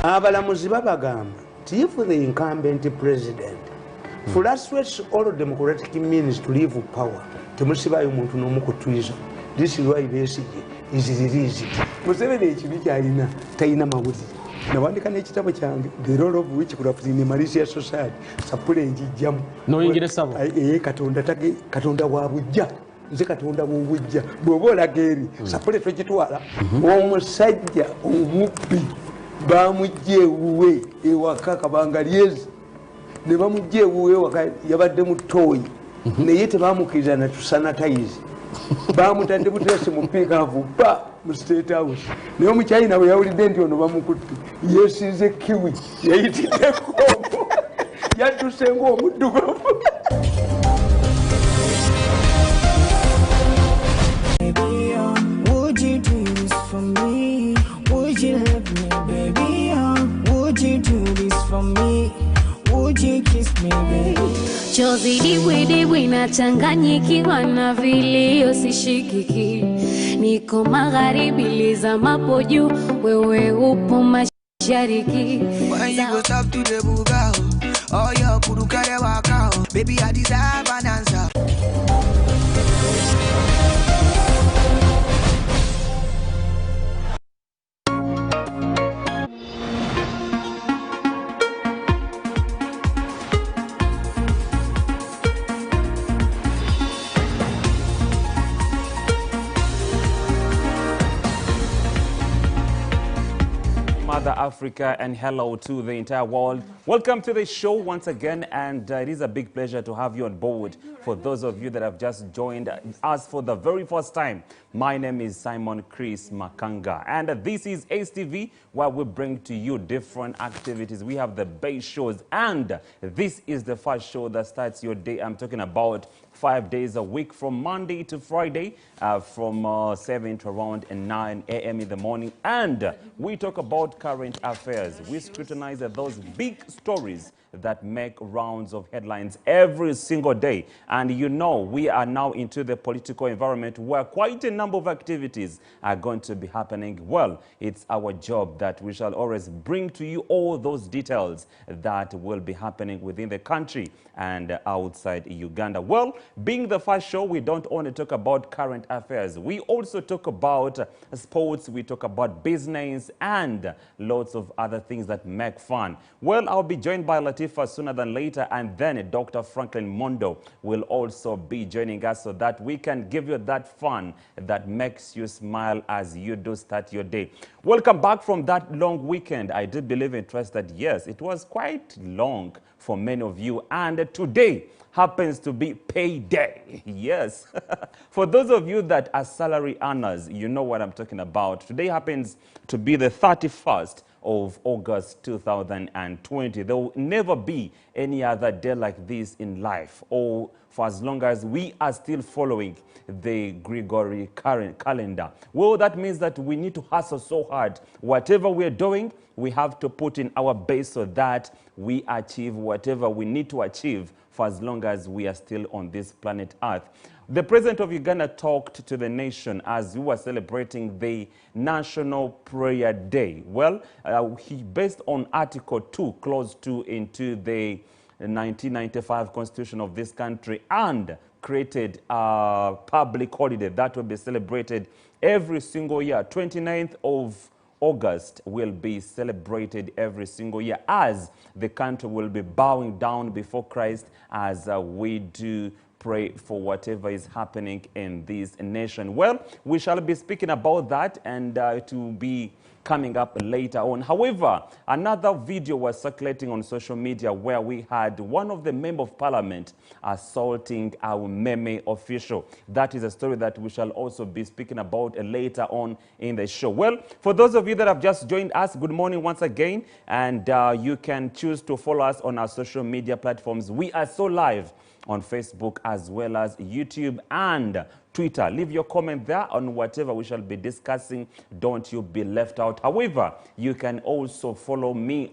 abalamuzi babagamba if the incumbent president frustrates all democratic means to leave power temusibayo muntu n'omukutwiza. This is why basically is released. Museveni ekibi kyalina talina mawulire. Nawandika n'ekitabo kyange the role of which could have in a malicious society sapule njijjamu. Noyingire sabo. Katonda wa bujja. Nze Katonda w'obujja. Bw'oba olaga eri sapule togitwala. Omusajja omubbi bamujja ewuwe ewaka kabanga lyezi. Ne bamujja ewuwe ewaka yabadde mu ttooyi. Naye tebamukkiriza na tusanitize. Bamutadde butese mu piikavu ba mu State House. Naye omukyayina bwe yawulidde nti ono bamukutte yeesize kiwi yayitiddeko yadduse ng'omuddugavu. Would you do this for me? Would you love me, baby? Would you do this for me? Would you kiss me, baby? Chozi diwi nachanganyikiwa na vilio sishikiki. Niko magharibi lizamapo juu, wewe upo mashariki. When you go talk to the buga, oh yo kurukare waka, baby I deserve an answer. Mother Africa, and hello to the entire world. Welcome to the show once again, and it is a big pleasure to have you on board. For those of you that have just joined us for the very first time, my name is Simon Chris Makanga, and this is ACE-TV, where we bring to you different activities. We have the base shows, and this is the first show that starts your day. I'm talking about 5 days a week from Monday to Friday, from 7 to around 9 a.m. in the morning. And we talk about current affairs. We scrutinize those big stories that make rounds of headlines every single day. And you know, we are now into the political environment where quite a number of activities are going to be happening. Well, it's our job that we shall always bring to you all those details that will be happening within the country and outside Uganda. Well, being the first show, we don't only talk about current affairs. We also talk about sports, we talk about business, and lots of other things that make fun. Well, I'll be joined by Latifah sooner than later, and then Dr. Franklin Mondo will also be joining us so that we can give you that fun that makes you smile as you do start your day. Welcome back from that long weekend. I do believe and trust that, yes, it was quite long for many of you, and today happens to be payday. Yes. For those of you that are salary earners, you know what I'm talking about. Today happens to be the 31st of August 2020. There will never be any other day like this in life, or for as long as we are still following the Gregory current calendar. Well, that means that we need to hustle so hard. Whatever we're doing, we have to put in our best so that we achieve whatever we need to achieve for as long as we are still on this planet Earth. The President of Uganda talked to the nation as we were celebrating the National Prayer Day. Well, he based on Article 2, Clause 2 into the 1995 Constitution of this country, and created a public holiday that will be celebrated every single year. 29th of August will be celebrated every single year as the country will be bowing down before Christ as we do pray for whatever is happening in this nation. Well, we shall be speaking about that, and to be coming up later on. However, another video was circulating on social media where we had one of the members of parliament assaulting our Meme official. That is a story that we shall also be speaking about later on in the show. Well, for those of you that have just joined us, good morning once again, and you can choose to follow us on our social media platforms. We are so live on Facebook as well as YouTube and Twitter. Leave your comment there on whatever we shall be discussing. Don't you be left out. However, you can also follow me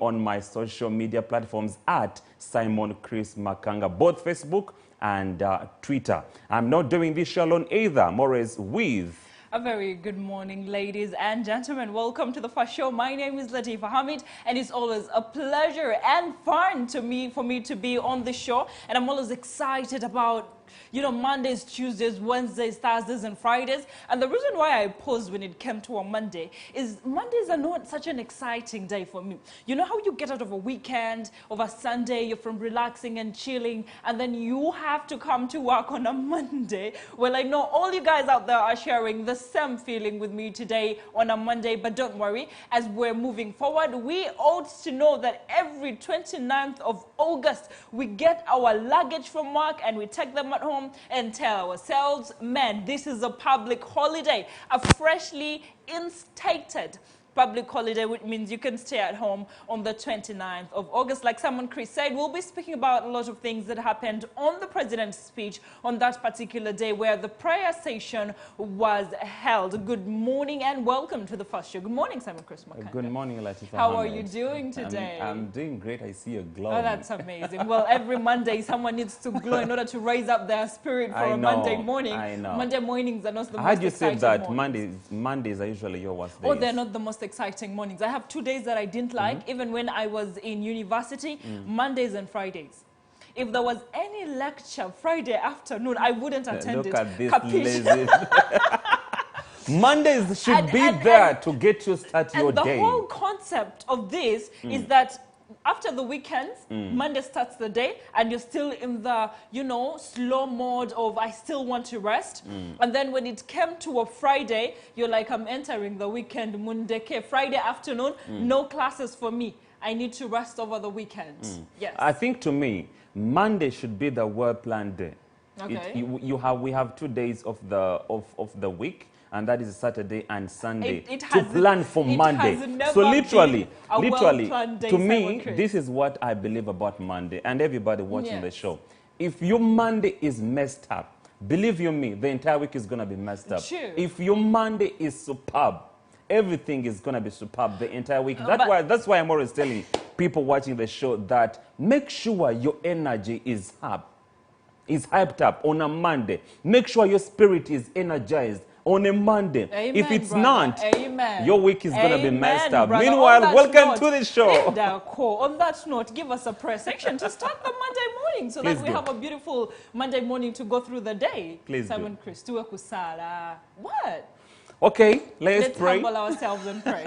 on my social media platforms at Simon Chris Makanga, both Facebook and Twitter. I'm not doing this show alone either. More is with A very good morning, ladies and gentlemen. Welcome to the first show. My name is Latifah Hamid, and it's always a pleasure and fun for me to be on the show. And I'm always excited about, you know, Mondays, Tuesdays, Wednesdays, Thursdays, and Fridays. And the reason why I paused when it came to a Monday is Mondays are not such an exciting day for me. You know how you get out of a weekend, of a Sunday, you're from relaxing and chilling, and then you have to come to work on a Monday. Well, I know all you guys out there are sharing the same feeling with me today on a Monday, but don't worry, as we're moving forward, we ought to know that every 29th of August, we get our luggage from work and we take them at home and tell ourselves, man, this is a public holiday, a freshly instated public holiday, which means you can stay at home on the 29th of August. Like Simon Chris said, we'll be speaking about a lot of things that happened on the president's speech on that particular day where the prayer session was held. Good morning and welcome to the first show. Good morning, Simon Chris Makanga. Good morning, Latifah. How are you doing today? I'm doing great. I see a glow. Oh, that's amazing. Well, every Monday, someone needs to glow in order to raise up their spirit for a Monday morning. I know. Monday mornings are not the most How do you say that mornings. Mondays are usually your worst days? Oh, they're not the most exciting mornings. I have 2 days that I didn't like, even when I was in university, Mondays and Fridays. If there was any lecture Friday afternoon, I wouldn't attend it. Look at this lazy. Mondays should be there to get you start your day. And the whole concept of this is that after the weekends, Monday starts the day, and you're still in the, you know, slow mode of I still want to rest. And then when it came to a Friday, you're like, I'm entering the weekend, Mundeke. Friday afternoon, no classes for me. I need to rest over the weekend. Yes. I think to me, Monday should be the well-planned day. Okay. We have 2 days of the week, and that is Saturday and Sunday to plan for Monday. So literally, to me, this is what I believe about Monday and everybody watching the show. If your Monday is messed up, believe you me, the entire week is going to be messed up. Sure. If your Monday is superb, everything is going to be superb the entire week. That's why I'm always telling people watching the show that make sure your energy is hyped up on a Monday. Make sure your spirit is energized on a Monday. Amen, if it's brother. not, your week is going to be messed up. Brother. Meanwhile, welcome to the show. On that note, give us a prayer section to start the Monday morning so that we have a beautiful Monday morning to go through the day. Please Simon Chris, tuwe kusala. What? Okay, let's pray. Humble ourselves and pray.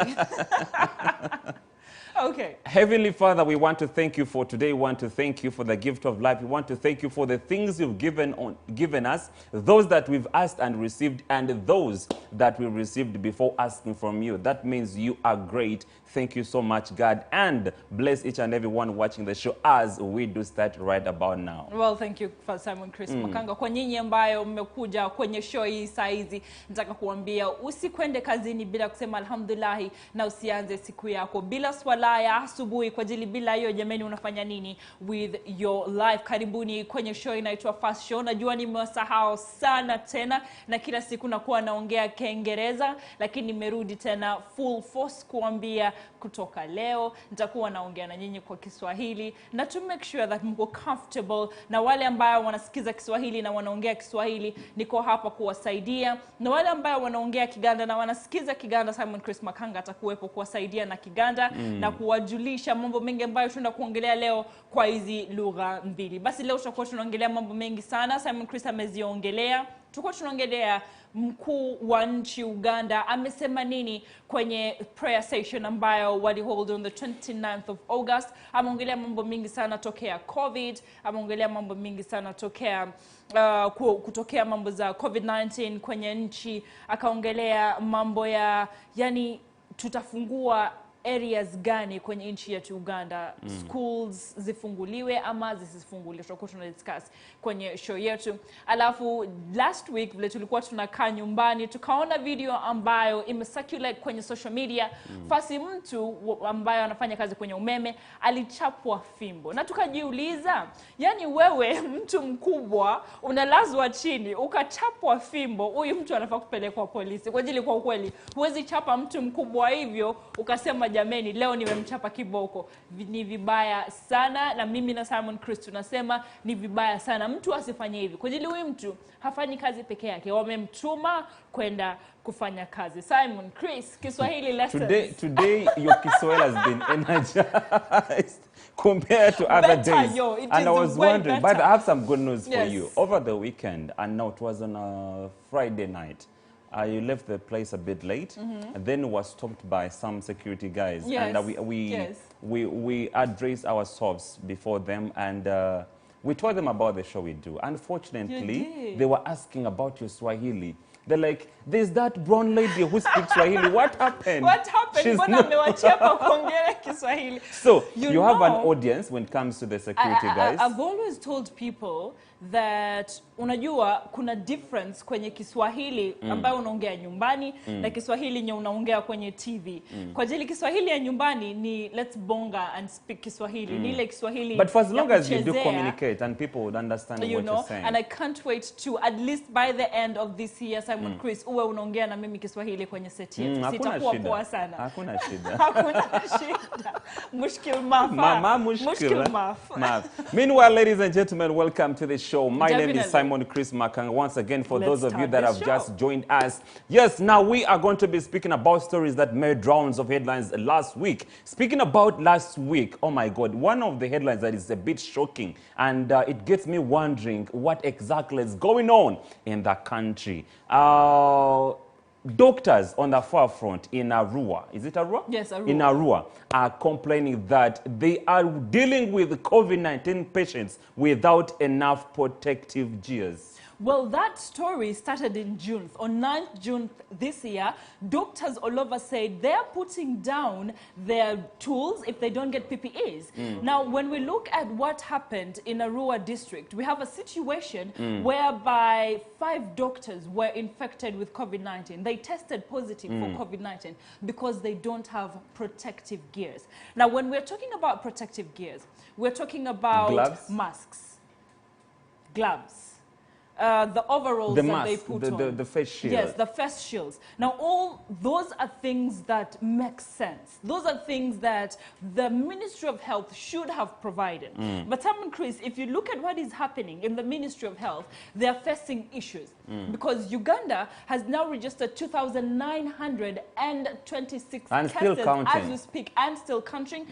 Okay. Heavenly Father, we want to thank you for today. We want to thank you for the gift of life. We want to thank you for the things you've given us, those that we've asked and received, and those that we received before asking from you. That means you are great. Thank you so much, God, and bless each and every one watching the show as we do start right about now. Well, thank you for Simon Chris Makanga. Kwa nyinyi ambayo mmekuja kwenye show hii saa hizi, nataka kuambia usikwende kazini bila kusema alhamdulillahi na usianze siku yako bila swala ya asubuhi kwa ajili bila hiyo jamani unafanya nini with your life. Karibuni kwenye show inaitwa First Show. Najua nimewasahau sana tena na kila siku nakuwa naongea Kiingereza, lakini nimerudi tena full force kuambia kutoka leo nitakuwa naongea na nyinyi kwa Kiswahili na to make sure that mko comfortable, na wale ambao wanasikiza Kiswahili na wanaongea Kiswahili niko hapa kuwasaidia, na wale ambao wanaongea Kiganda na wanasikiza Kiganda, Simon Chris Makanga atakuwepo kuwasaidia na Kiganda na kuwajulisha mambo mengi ambayo tunaenda kuongelea leo kwa hizi lugha mbili. Basi leo tutakuwa tunaongelea mambo mengi sana. Simon Chris ameziongelea. Tutakuwa tunaongelea mkuu wa nchi Uganda amesema nini kwenye prayer session ambayo wali hold on the 29th of August. Ameongelea mambo mingi sana tokea COVID, ameongelea mambo mingi sana tokea kutokea mambo za COVID-19 kwenye nchi, akaongelea mambo ya yani tutafungua areas gani kwenye nchi yetu Uganda, schools zifunguliwe ama zisifunguliwe. Tutakuwa tunadiscuss kwenye show yetu. Alafu last week vile tulikuwa tunakaa nyumbani tukaona video ambayo imecirculate kwenye social media. Fasi mtu ambaye anafanya kazi kwenye umeme alichapwa fimbo. Na tukajiuliza, yani wewe mtu mkubwa unalazwa chini ukachapwa fimbo, huyu mtu anafaa kupelekwa polisi. Kwa ajili kwa ukweli huwezi chapa mtu mkubwa hivyo ukasema jameni, leo nimemchapa kiboko. Ni vibaya sana, na mimi na Simon Chris tunasema ni vibaya sana. Mtu asifanye hivi. Kwa ajili huyu mtu hafanyi kazi peke yake. Wamemtuma kwenda kufanya kazi. Simon Chris, Kiswahili lessons. Today your Kiswahili has been energized compared to other days. And I was wondering, but I have some good news for you. Over the weekend, and now it was on a Friday night, I left the place a bit late, and then was stopped by some security guys, and we addressed ourselves before them, and we told them about the show we do. Unfortunately, they were asking about your Swahili. They're like, there's that brown lady who speaks Swahili. What happened? What happened? She's so you have an audience when it comes to the security guys. I've always told people that unajua kuna difference kwenye Kiswahili ambayo unaongea nyumbani na Kiswahili nye unaongea kwenye TV. Kwa ajili Kiswahili ya nyumbani ni let's bonga and speak Kiswahili. Ni ile Kiswahili. But for as long as you do communicate and people would understand what you're saying. And I can't wait to at least by the end of this year, Simon Chris, uwe unaongea na mimi Kiswahili kwenye set yetu. Sitakuwa poa sana. Hakuna shida. Hakuna shida. Mushkil mafa. Mama mushkil maf. Meanwhile, ladies and gentlemen, welcome to the show. My name is Simon Chris Makanga. Once again, for those of you that have just joined us. Yes, now we are going to be speaking about stories that made rounds of headlines last week. Speaking about last week, oh my God, one of the headlines that is a bit shocking, and it gets me wondering what exactly is going on in the country. Doctors on the forefront in Arua, is it Arua? Yes, Arua. In Arua are complaining that they are dealing with COVID-19 patients without enough protective gears. Well, that story started in June. On 9th June this year, doctors all over said they're putting down their tools if they don't get PPEs. Now, when we look at what happened in Arua district, we have a situation whereby 5 doctors were infected with COVID-19. They tested positive for COVID-19 because they don't have protective gears. Now, when we're talking about protective gears, we're talking about gloves? Masks, gloves, the overalls that they put on. The face shield. Yes, the face shields. Now, all those are things that make sense. Those are things that the Ministry of Health should have provided. But Simon Chris, if you look at what is happening in the Ministry of Health, they are facing issues. Because Uganda has now registered 2,926 cases as we speak, and still counting,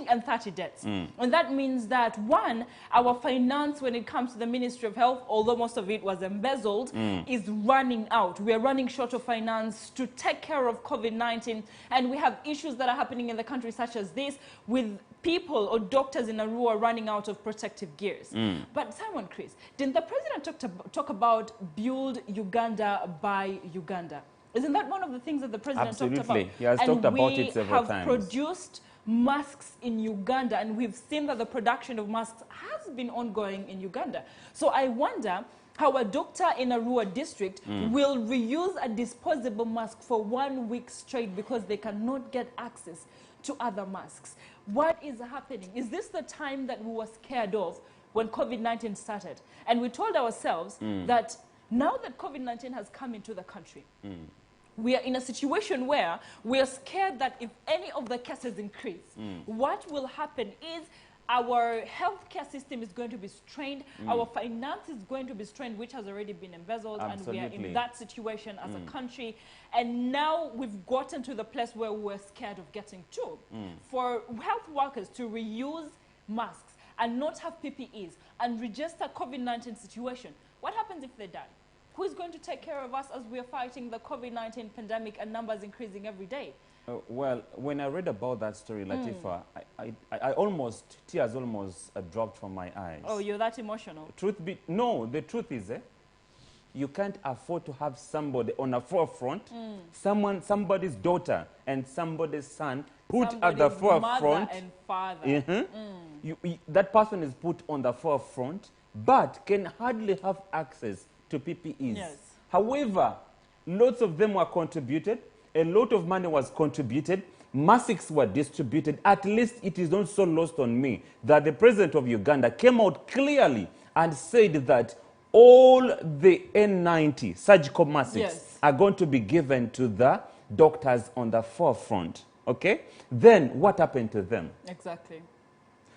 and 30 deaths. And that means that, one, our finance when it comes to the Ministry of Health, although most of it was embezzled, is running out. We are running short of finance to take care of COVID-19, and we have issues that are happening in the country such as this, with people or doctors in Arua running out of protective gears. But Simon Chris, didn't the president talk about build Uganda by Uganda? Isn't that one of the things that the president talked about? He has talked about it several times. And we have produced masks in Uganda, and we've seen that the production of masks has been ongoing in Uganda. So I wonder how a doctor in Arua district will reuse a disposable mask for 1 week straight because they cannot get access to other masks. What is happening? Is this the time that we were scared of when COVID-19 started? And we told ourselves that now that COVID-19 has come into the country, we are in a situation where we are scared that if any of the cases increase, what will happen is our healthcare system is going to be strained, our finance is going to be strained, which has already been embezzled, and we are in that situation as a country. And now we've gotten to the place where we're scared of getting to. For health workers to reuse masks and not have PPEs and register COVID-19 situation, what happens if they die? Who is going to take care of us as we are fighting the COVID-19 pandemic and numbers increasing every day? Well, when I read about that story, Latifah, I almost, tears almost dropped from my eyes. Oh, you're that emotional? No, the truth is, you can't afford to have somebody on the forefront, somebody's daughter and somebody's son put at the forefront. Mother and father. That person is put on the forefront, but can hardly have access to PPEs. Yes. However, lots of them were contributed. A lot of money was contributed. Masks were distributed. At least it is not so lost on me that the president of Uganda came out clearly and said that all the N90 surgical masks are going to be given to the doctors on the forefront. okay? Then what happened to them? Exactly.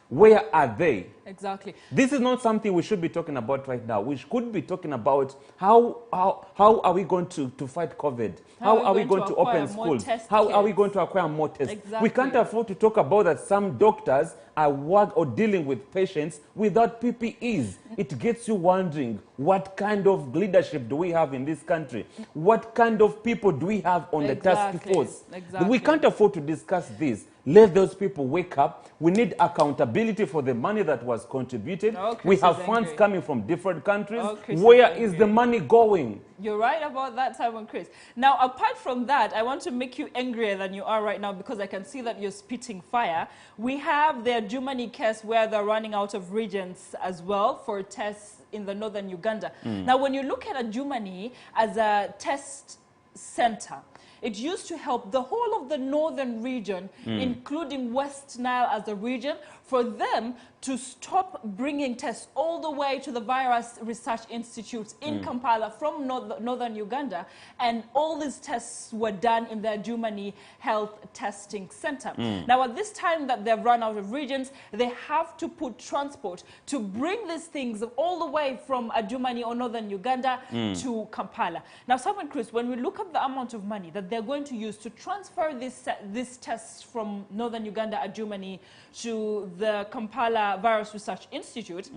Where are they? Exactly. This is not something we should be talking about right now. We could be talking about how are we going to fight COVID? How are we going to open schools? How are we going to acquire more tests? Exactly. We can't afford to talk about that some doctors are dealing with patients without PPEs. It gets you wondering, what kind of leadership do we have in this country? What kind of people do we have on the task force? Exactly. We can't afford to discuss this. Let those people wake up. We need accountability for the money that was contributed. We have funds coming from different countries. Where is the money going? You're right about that, Simon Chris. Now, apart from that, I want to make you angrier than you are right now because I can see that you're spitting fire. We have the Germany case where they're running out of regions as well for tests in the northern Uganda. Now, when you look at Germany as a test center, it used to help the whole of the northern region, including West Nile as a region, for them to stop bringing tests all the way to the virus research institutes in Kampala from northern Uganda. And all these tests were done in the Germany Health Testing Center. Now, at this time that they've run out of regions, they have to put transport to bring these things all the way from Germany or northern Uganda to Kampala. Now, Simon Chris, when we look at the amount of money that they're going to use to transfer these tests from northern Uganda and Germany to the Kampala Virus Research Institute,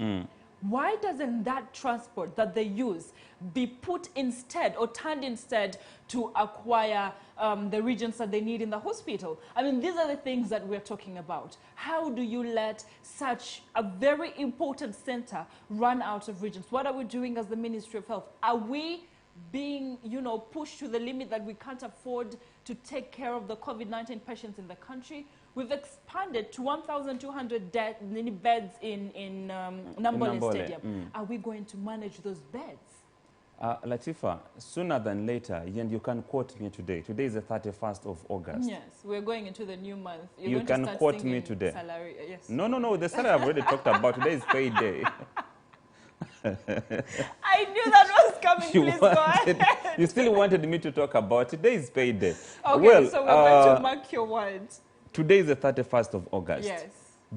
why doesn't that transport that they use be put instead or turned instead to acquire the regions that they need in the hospital? I mean, these are the things that we're talking about. How do you let such a very important center run out of regions? What are we doing as the Ministry of Health? Are we being, pushed to the limit that we can't afford to take care of the COVID-19 patients in the country? We've expanded to 1,200 beds in Nambole Stadium. Are we going to manage those beds? Latifah, sooner than later, and you can quote me today. Today is the 31st of August. Yes, we're going into the new month. You can quote me today. Salary. Yes. No, the salary I've already talked about. Today is payday. I knew that was coming. Please go ahead. You still wanted me to talk about today is payday. Okay, well, so we're going to mark your words. Today is the 31st of August. Yes.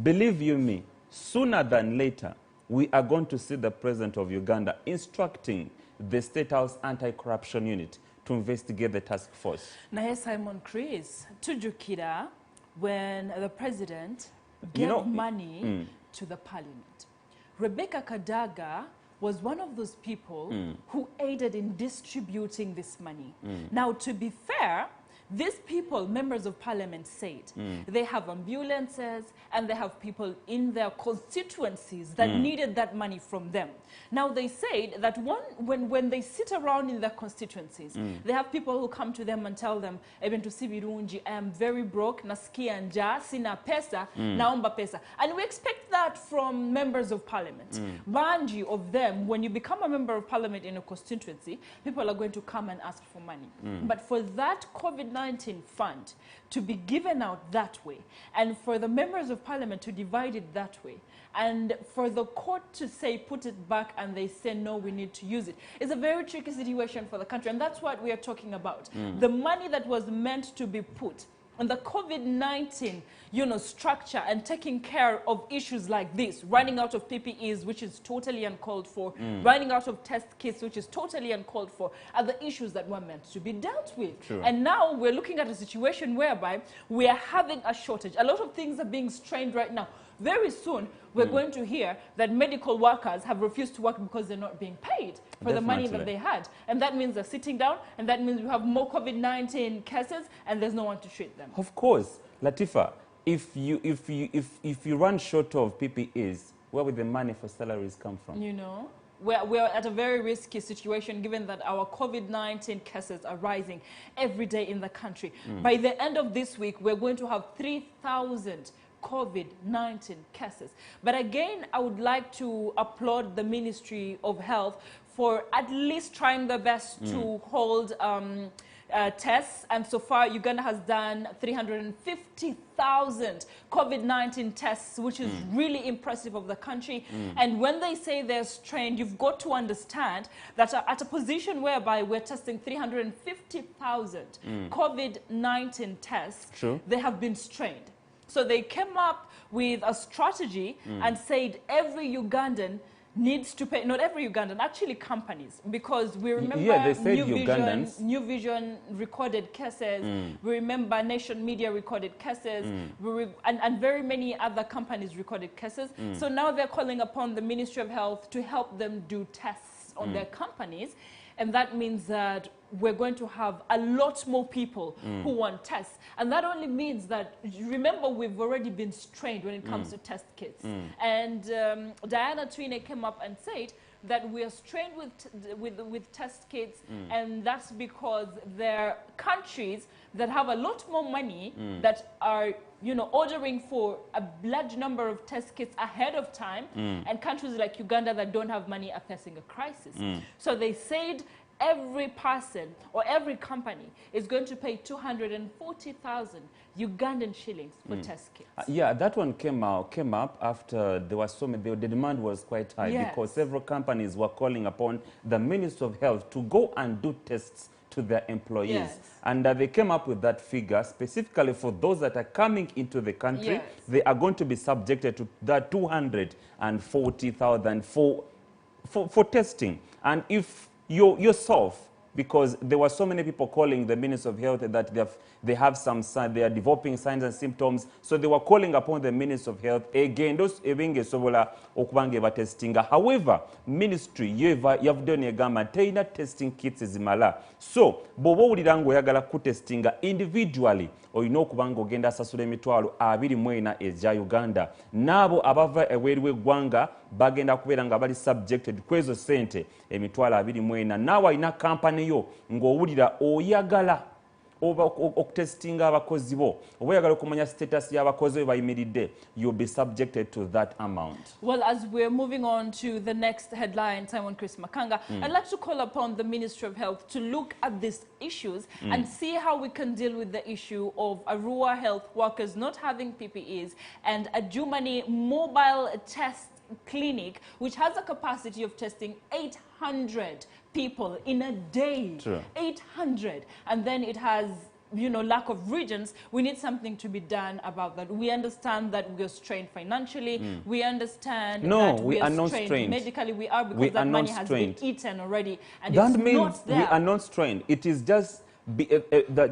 Believe you me, sooner than later, we are going to see the President of Uganda instructing the State House Anti-Corruption Unit to investigate the task force. Naye Simon Chris, tujukira when the President gave money to the Parliament. Rebecca Kadaga was one of those people who aided in distributing this money. Now, to be fair, these people, members of parliament, said they have ambulances and they have people in their constituencies that needed that money from them. Now, they said that when they sit around in their constituencies, they have people who come to them and tell them, Ebentu Sibirunji, I am very broke, nasikia njaa, sina pesa, naomba pesa. And we expect that from members of parliament. Banji of them, when you become a member of parliament in a constituency, people are going to come and ask for money. But for that COVID-19 fund to be given out that way, and for the members of parliament to divide it that way, and for the court to say put it back and they say no, we need to use it, it's a very tricky situation for the country. And that's what we are talking about. The money that was meant to be put and the COVID-19, structure and taking care of issues like this, running out of PPEs, which is totally uncalled for, running out of test kits, which is totally uncalled for, are the issues that were meant to be dealt with. True. And now we're looking at a situation whereby we are having a shortage. A lot of things are being strained right now. Very soon, we're going to hear that medical workers have refused to work because they're not being paid for the money that they had. And that means they're sitting down, and that means we have more COVID-19 cases, and there's no one to treat them. Of course, Latifah, if you run short of PPEs, where will the money for salaries come from? We're at a very risky situation given that our COVID-19 cases are rising every day in the country. By the end of this week, we're going to have 3,000 COVID-19 cases. But again, I would like to applaud the Ministry of Health for at least trying their best to hold tests, and so far Uganda has done 350,000 COVID-19 tests, which is really impressive of the country. And when they say they're strained, you've got to understand that at a position whereby we're testing 350,000 COVID-19 tests, they have been strained. So they came up with a strategy and said every Ugandan needs to pay, not every Ugandan, actually companies, because we remember New Vision recorded cases, we remember Nation Media recorded cases, and very many other companies recorded cases. So now they're calling upon the Ministry of Health to help them do tests on their companies. And that means that we're going to have a lot more people who want tests. And that only means that, remember, we've already been strained when it comes to test kits. And Diana Twine came up and said that we are strained with test kits, and that's because there are countries that have a lot more money that are, you know, ordering for a large number of test kits ahead of time, and countries like Uganda that don't have money are facing a crisis. So they said every person or every company is going to pay 240,000 Ugandan shillings for test kits. Yeah, that one came up after there was so many, the demand was quite high because several companies were calling upon the Ministry of Health to go and do tests to their employees. And they came up with that figure specifically for those that are coming into the country. They are going to be subjected to that 240,000 for testing. And if yourself, because there were so many people calling the Ministry of Health that they have some signs, they are developing signs and symptoms, so they were calling upon the Ministry of Health again those ebingesobola okubanga batestinga. However, ministry yavudde negamba teyina testing kits zimala, so bw'oba owulira ng'oyagala kutestinga individually olina okubanga ogenda asasula emitwalo 24 ezya Uganda. N'abo abava eweeri w'eggwanga bagenda kubeera nga bali subjected kwezo sente emitwalo 24. Naawe alina kampani yo ng'owulira oyagala okutestinga abakozi bo, oba oyagala okumanya status y'abakozi be bayimiridde, you'll be subjected to that amount. Well, as we're moving on to the next headline, Simon Chris Makanga, I'd like to call upon the Ministry of Health to look at these issues and see how we can deal with the issue of Arua health workers not having PPEs and a Jumani mobile test clinic, which has a capacity of testing 800 people in a day. 800. And then it has, you know, lack of regions. We need something to be done about that. We understand that we are strained financially. We understand that we are not strained medically. We are, because that money has been eaten already, and that means not there. We are not strained. It is just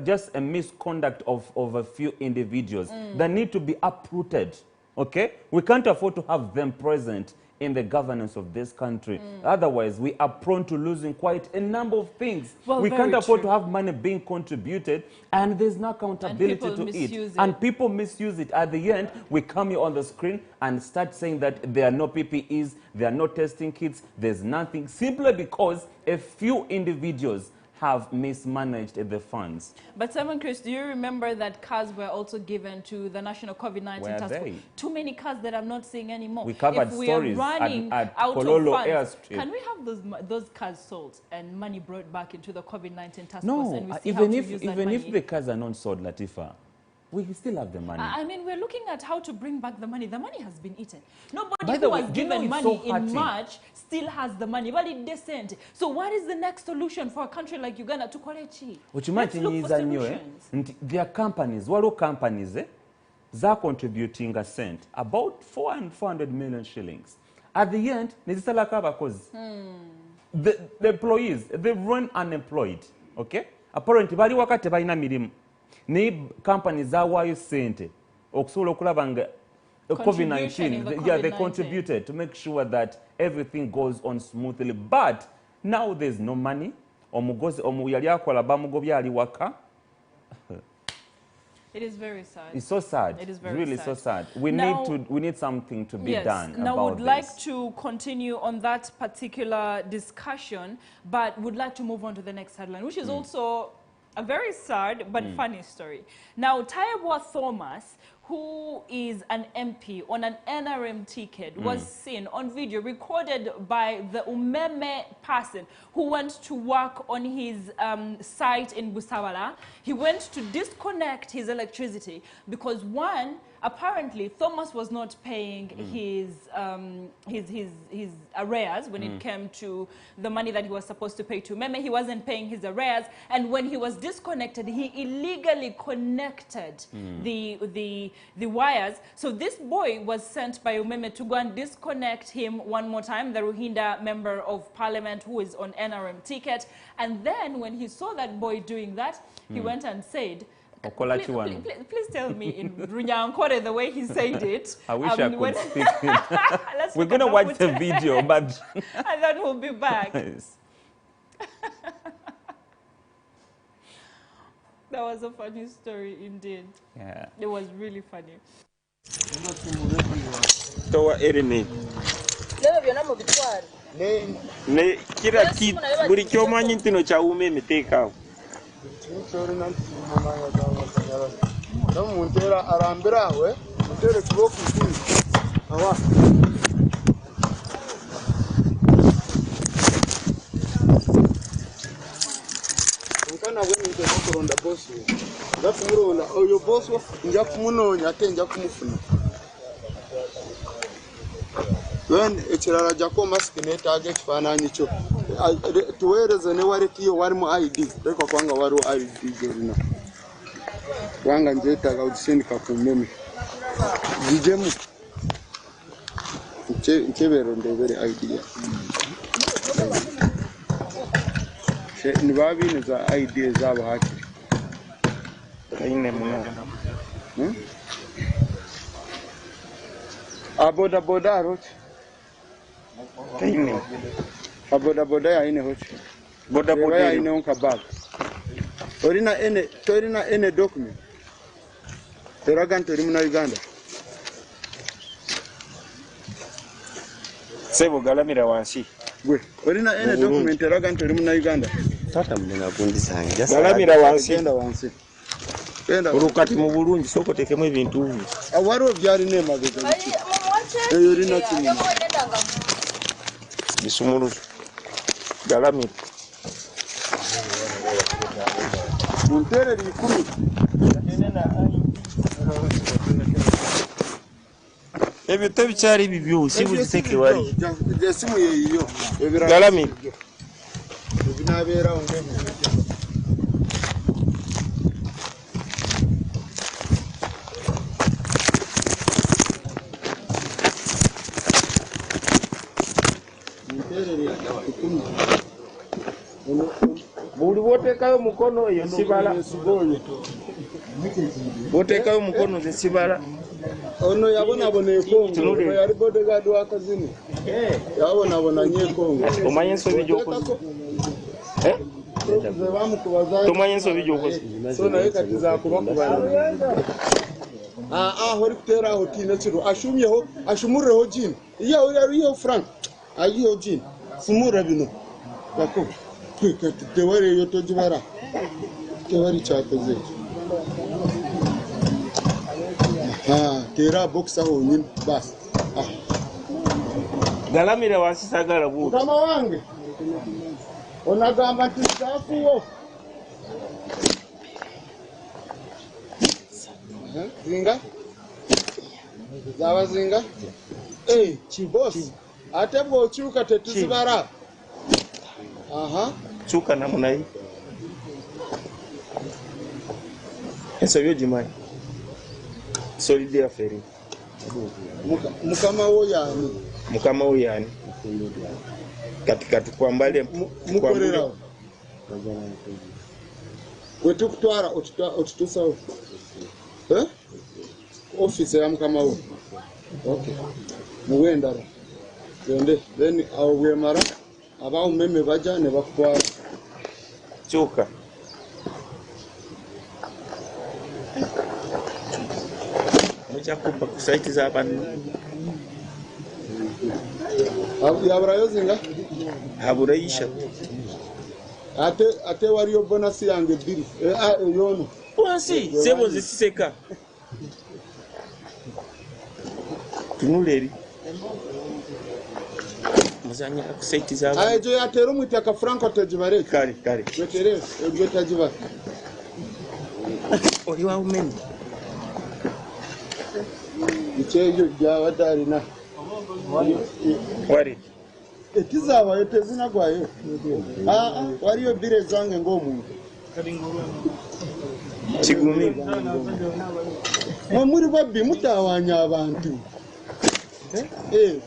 just a misconduct of a few individuals that need to be uprooted. Okay, we can't afford to have them present in the governance of this country. Otherwise, we are prone to losing quite a number of things. Well, we can't afford to have money being contributed and there's no accountability to it. And people misuse it. At the end, we come here on the screen and start saying that there are no PPEs, there are no testing kits, there's nothing, simply because a few individuals have mismanaged the funds. But Simon Chris, do you remember that cars were also given to the National COVID-19 Task Force? Too many cars that I'm not seeing anymore. We covered stories at Kololo Airstrip. Can we have those cars sold and money brought back into the COVID-19 Task Force? No, and we see even if the cars are not sold, Latifah, we still have the money. I mean, we're looking at how to bring back the money. The money has been eaten. Nobody who was given money in March still has the money. But it's decent. So what is the next solution for a country like Uganda to call it cheap? Let's look for solutions. There are companies, waliwo companies, are contributing a cent, about 400 million shillings. At the end, nezisalako abakozi. The employees, they run unemployed. Okay? Apparently, bali wakati balina mirimu. Ni companies zawaayo sente okusobola okulaba nga COVID-19, they contributed to make sure that everything goes on smoothly. But now there's no money. Omugozi yali akola bamugobya ali waka. It is very sad. It's so sad. It is very really sad. So sad. We need something to be done now about would like this. to continue on that particular discussion, but would like to move on to the next headline, which is also a very sad but funny story. Now, Taiwo Thomas, who is an MP on an NRM ticket was seen on video recorded by the Umeme person who went to work on his site in Busawala. He went to disconnect his electricity because one, apparently Thomas was not paying his arrears when it came to the money that he was supposed to pay to Meme. He wasn't paying his arrears, and when he was disconnected, he illegally connected the wires. So this boy was sent by Umeme to go and disconnect him one more time, the Rohingya member of parliament who is on NRM ticket. And then when he saw that boy doing that, he went and said, please tell me in Runyankore the way he said it. I wish I could speak. We're going to watch the video, but... and then we'll be back. Yes. That was a funny story indeed. Yeah. It was really funny. Toa erene. Ne kira kit buri kyomanyi ntino cha Umeme teka. Muntera arambira we mutere kiboko kuri awa nkana we nje kuronda boss ndakumuronda oyo boss njya kumunonya ate njya kumufuna when ekirara jako mask ne target fananyi cyo tuwereze ne waretiyo warimo ID reko kwanga wari ID gerina wanga njetaga udisendika ku Umeme dijemu nchebero ndebere idea ni babi za idea zabo hakiri Kaine muna. Aboda boda rot Kaine. aboda boda ya ine hot Boda boda ya ine onka bag orina ene document teraganto rimuna Uganda Sebo galamira wansi. gwe orina ene document teraganto rimuna Uganda Tata mlenga kundi sange. Galamira wansi. Genda wansi Urukati mu Burundi soko tekemu ebintu. awaro byari nema bega eyo rina kimwe Bisumuru. Galamira. muntere likumi Ebyo bicyari bibyo sibuziteke wari. Desimu yeyo Galamira. binabera ungeme Buli wotekayo mukono eyo sibala. Wotekayo mukono ze sibala. ono yabona Kongo yari bodyguard wakazini yabona nye Kongo Omanye nsobi gy'okoze. Tomanye nsobi gy'okoze. so naye kati zakuba kubana hori kutera aho tine kiro ashumureho jini iyo frank ayiyo jini sumura bino bako kwikati tewari yo tojibara tewari cyakoze tera box aho nyine bas Galamira wansi sagala bu. kama wange onagamba ntisafuwo zinga zaba zinga chibos ate bwokyuka tetuzibara Chuka namuna hii. Esa yo jimai. Solide aferi. mukama wo yani Katika tukwambale mukorera wetu kutwara otutusa office ya mukama wo okay muwendara then awe mara aba Umeme baja ne bakutwara Chuka. Moja kupa kusaiti za abantu. yaburayo zinga Haburayisha. ate wariyo bonus yange biri yono Wansi sebo zisiseka. Tunuleri. Muzanya akusaitiza abantu. Ayo yatero mwitaka Franco tajibare. Kale. Wetere, egwe tajiba. Oli wa umeni. Ichejo jawa darina. Wari. Ekizaba yotezina gwayo. Wariyo bire zange ngomuntu. Kigumi. Muri babbi mutawanya abantu.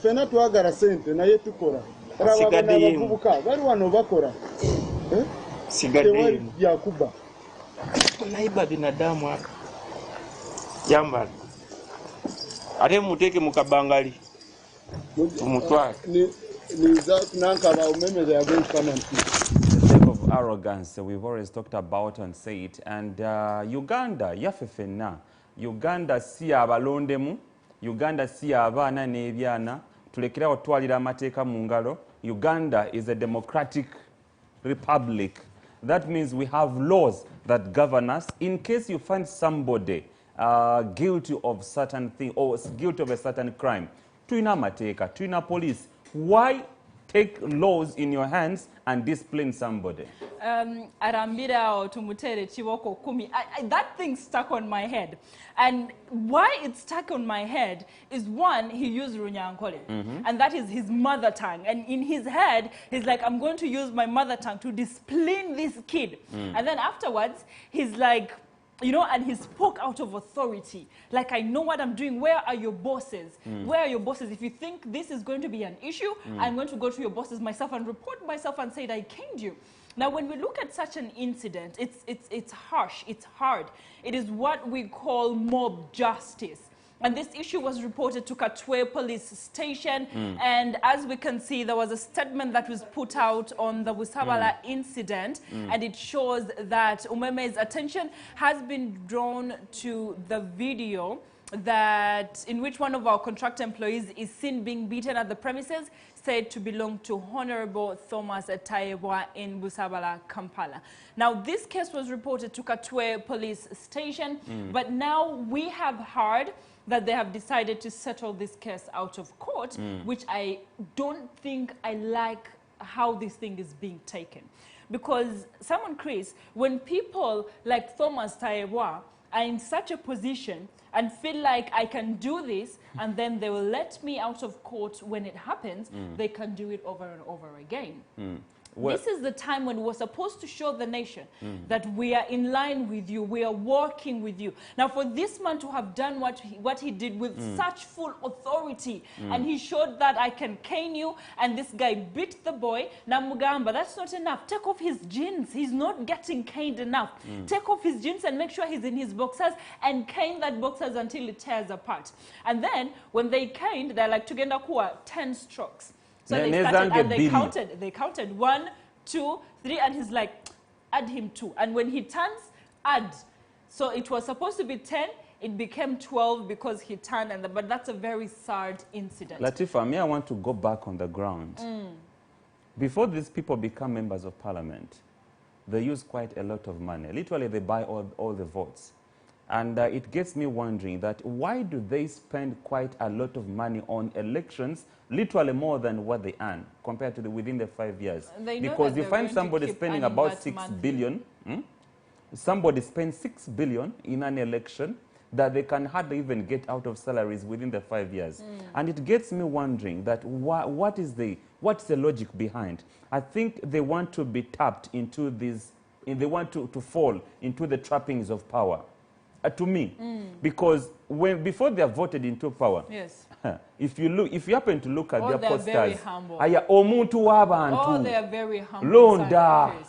Fena twagara sente naye tukora. Sigade yemu. Abavubuka bari wano bakora. Sigade yemu. Yakuba. Naiba binadamu hapa. Jamba. Ate muteke mukabangali. Tumutwale. The level of arrogance we've always talked about and said, and Uganda yafefena. Uganda si abalondemu, Uganda si abaana n'ebyana, tulekera otwalira amateeka mu ngalo. Uganda is a democratic republic. That means we have laws that govern us. In case you find somebody guilty of certain thing or guilty of a certain crime, tuina amateeka, tuina police. Why take laws in your hands and discipline somebody? Arambira or tumutere chiboko kumi. That thing stuck on my head. And why it stuck on my head is, one, he used Runyankole. And that is his mother tongue. And in his head, he's like, I'm going to use my mother tongue to discipline this kid. And then afterwards, he's like, you know, and he spoke out of authority. Like, I know what I'm doing. Where are your bosses? Where are your bosses? If you think this is going to be an issue, I'm going to go to your bosses myself and report myself and say that I caned you. Now, when we look at such an incident, it's harsh, it's hard. It is what we call mob justice. And this issue was reported to Katwe police station. And as we can see, there was a statement that was put out on the Busabala incident. And it shows that Umeme's attention has been drawn to the video that in which one of our contractor employees is seen being beaten at the premises, said to belong to Honorable Thomas Tayewa in Busabala, Kampala. Now, this case was reported to Katwe police station, but now we have heard that they have decided to settle this case out of court, which I don't think I like how this thing is being taken. Because, Chris, when people like Thomas Tayewa are in such a position and feel like I can do this, and then they will let me out of court when it happens, they can do it over and over again. Well, this is the time when we're supposed to show the nation that we are in line with you, we are working with you. Now, for this man to have done what he did with such full authority, and he showed that I can cane you, and this guy beat the boy, Namugamba, that's not enough. Take off his jeans. He's not getting caned enough. Take off his jeans and make sure he's in his boxers and cane that boxers until it tears apart. And then, when they caned, they're like, Tugenda Kuwa, 10 strokes. So they started and they counted 1, 2, 3, and he's like, add him 2. And when he turns, add. So it was supposed to be 10, it became 12 because he turned, but that's a very sad incident. Latifah, I want to go back on the ground. Before these people become members of parliament, they use quite a lot of money. Literally, they buy all the votes. And it gets me wondering that why do they spend quite a lot of money on elections, literally more than what they earn compared to within the 5 years? Because you find somebody spending about 6 billion, somebody spends 6 billion in an election that they can hardly even get out of salaries within the 5 years. And it gets me wondering that what's the logic behind? I think they want to be tapped into this, they want to fall into the trappings of power. To me, because before they are voted into power, yes, if you happen to look at their posters, very humble. They are very humble.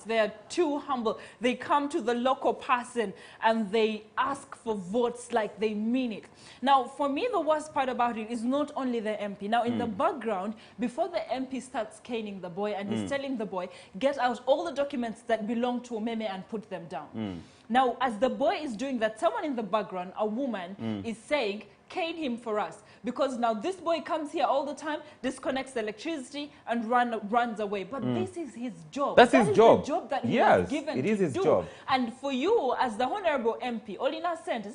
They are too humble. They come to the local person and they ask for votes like they mean it. Now, for me, the worst part about it is not only the MP. Now, in the background, before the MP starts caning the boy and he's telling the boy, get out all the documents that belong to Omeme and put them down. Now, as the boy is doing that, someone in the background, a woman, is saying, cane him for us. Because now this boy comes here all the time, disconnects the electricity and runs away. But this is his job. That's his job. The job that he Yes, was given it is to his do. job. And for you, as the Honorable MP, Olina Sent,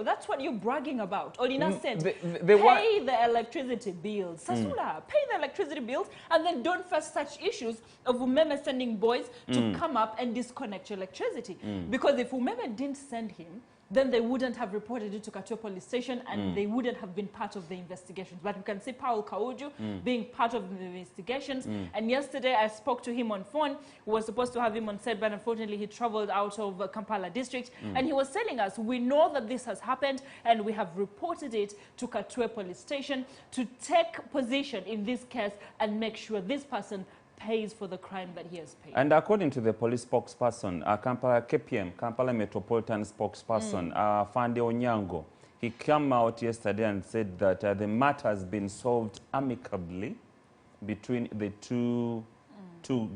that's what you're bragging about. Olina Sent, pay the electricity bills. Sasula, pay the electricity bills, and then don't face such issues of Umeme sending boys to come up and disconnect your electricity. Because if Umeme didn't send him, then they wouldn't have reported it to Katwe police station and they wouldn't have been part of the investigations. But we can see Paul Kauju being part of the investigations. And yesterday I spoke to him on phone. We were supposed to have him on set, but unfortunately he traveled out of Kampala district. And he was telling us, we know that this has happened and we have reported it to Katwe police station to take position in this case and make sure this person pays for the crime that he has paid. And according to the police spokesperson, Kampala KPM, Kampala Metropolitan spokesperson, Fande Onyango, he came out yesterday and said that the matter has been solved amicably between the two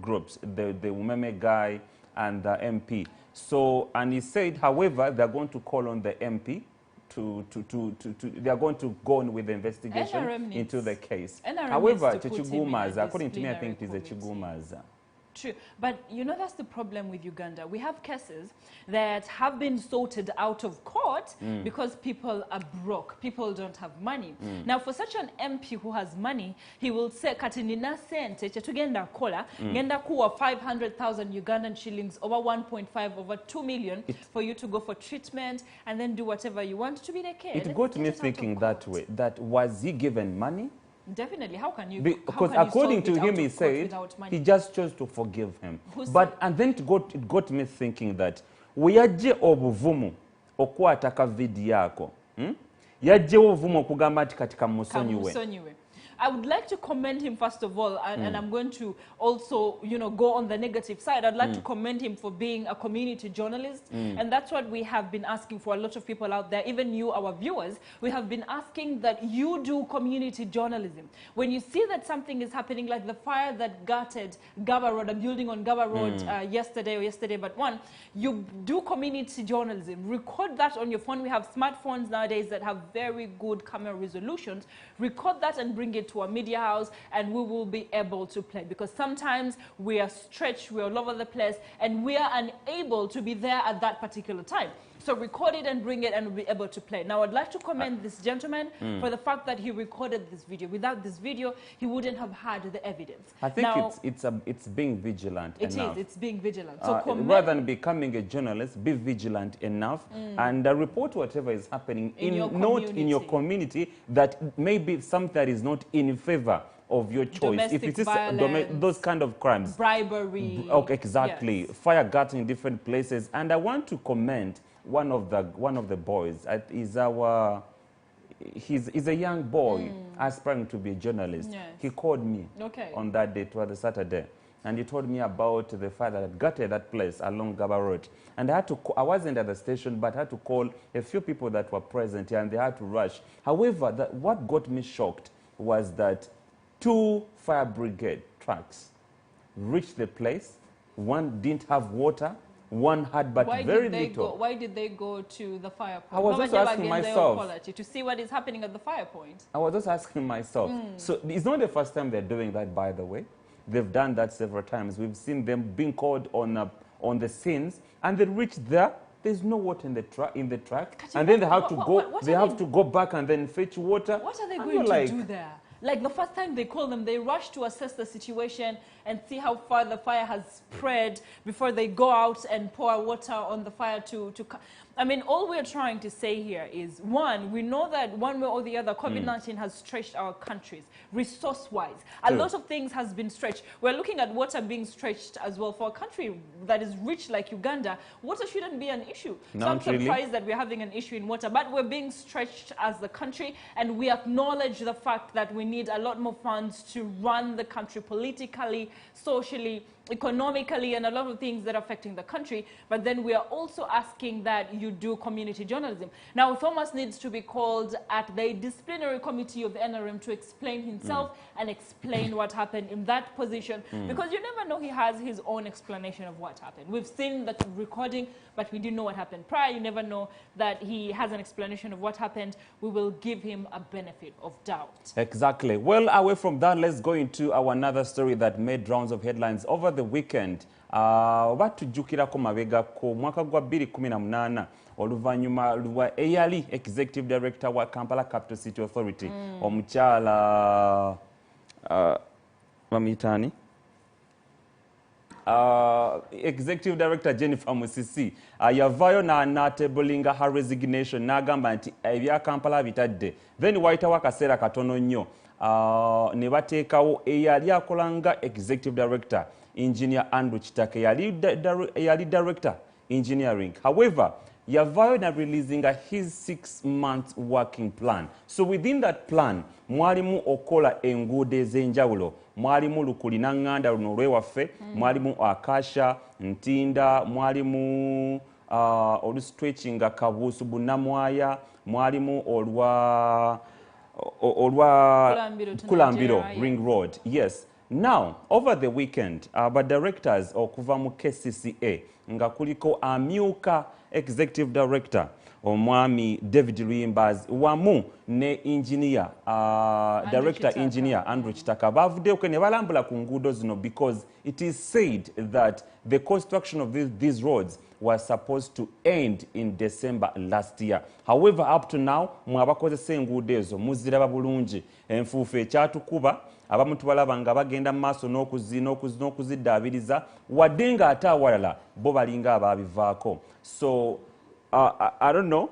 groups, the Umeme guy and the MP. So, and he said, however, they're going to call on the MP they are going to go on with the investigation into the case. However, Chigumaza, according to me, I think it is a Chigumaza. True. But you know, that's the problem with Uganda. We have cases that have been sorted out of court because people are broke. People don't have money. Now, for such an MP who has money, he will say, Katinina sente, chetugenda kola, genda kuwa 500,000 Ugandan shillings, over 1.5, over 2 million, for you to go for treatment and then do whatever you want to be the case. It got me thinking that way, that was he given money? Definitely. How can you? Because according to him, he said he just chose to forgive him. And then it got me thinking that yaje obuvumu okwataka video yako. Yaje obuvumu okugamba ati katika musonyiwe. I would like to commend him first of all, and I'm going to also, you know, go on the negative side. I'd like to commend him for being a community journalist, and that's what we have been asking for a lot of people out there, even you, our viewers. We have been asking that you do community journalism. When you see that something is happening, like the fire that gutted Gaba Road, a building on Gaba Road yesterday but one, you do community journalism. Record that on your phone. We have smartphones nowadays that have very good camera resolutions. Record that and bring it to a media house, and we will be able to play, because sometimes we are stretched, we're all over the place, and we are unable to be there at that particular time. So record it and bring it, and we'll be able to play. Now, I'd like to commend this gentleman for the fact that he recorded this video. Without this video, he wouldn't have had the evidence. I think now, it's being vigilant enough. It's being vigilant. So rather than becoming a journalist, be vigilant enough and report whatever is happening in your community that may be something that is not in favor of your choice. Domestic if it is violence, those kind of crimes, bribery, okay, exactly, yes. Fire gutting in different places. And I want to commend one of the boys. He's a young boy aspiring to be a journalist. Yes. He called me on that day, it was a Saturday, and he told me about the fire that gutted that place along Gaba Road. And I had to I wasn't at the station, but I had to call a few people that were present here, and they had to rush. However, what got me shocked was that 2 fire brigade trucks reached the place. One didn't have water, one had but very little. Why did they go to the fire point? I was also asking myself. To see what is happening at the fire point. I was also asking myself. So it's not the first time they're doing that, by the way. They've done that several times. We've seen them being called on the scenes, and they reach there. There's no water in the truck, and then they have to go. They have to go back and then fetch water. What are they going to do there? Like the first time they call them, they rush to assess the situation and see how far the fire has spread before they go out and pour water on the fire I mean, all we're trying to say here is, one, we know that one way or the other, COVID-19 has stretched our countries, resource-wise. A lot of things has been stretched. We're looking at water being stretched as well. For a country that is rich like Uganda, water shouldn't be an issue. So I'm surprised that we're having an issue in water, but we're being stretched as a country, and we acknowledge the fact that we need a lot more funds to run the country politically, socially, economically, and a lot of things that are affecting the country. But then we are also asking that you do community journalism. Now, Thomas needs to be called at the disciplinary committee of the NRM to explain himself and explain what happened in that position, because you never know, he has his own explanation of what happened. We've seen that recording, but we didn't know what happened prior. You never know that he has an explanation of what happened. We will give him a benefit of doubt. Exactly. Well, away from that, let's go into our another story that made rounds of headlines over the weekend. Batujjukirako mabegako mwaka gwa 2018 oluvanyuma lwa eyali executive director wa Kampala Capital City Authority omukyala bamitani executive director Jennifer Musisi yavayo n'atebulinga her resignation n'agamba nti ebya Kampala bitadde. Then waayitawo akaseera katono nnyo ne bateekawo eyali akolanga executive director engineer Andrew Kitake yali director engineering. However, yavayo na releasing his 6-month working plan. So within that plan mwalimu okola enguudo ez'enjawulo, mwalimu lukulina nganda luno olwewaffe, mwalimu akasha ntinda, mwalimu olustretchinga kabuusu bunamwaya, mwalimu olwa Kulambiro Ring Road. Yes. Now, over the weekend, but directors okuva mu KCCA nga kuliko amyuka executive director omwami David Luyimbazi wamu ne engineer director engineer Andrew Kitaka bavuddeyo ne balambula ku nguudo zino, because it is said that the construction of these roads was supposed to end in December last year. However, up to now, mwabakozesa enguudo ezo muziraba bulungi. Enfuufu ekyatukuba abamu tubalaba nga bagenda mu maaso n'okuziddaabiriza wadde nga ate awalala bo balinga abaabivaako. So I don't know,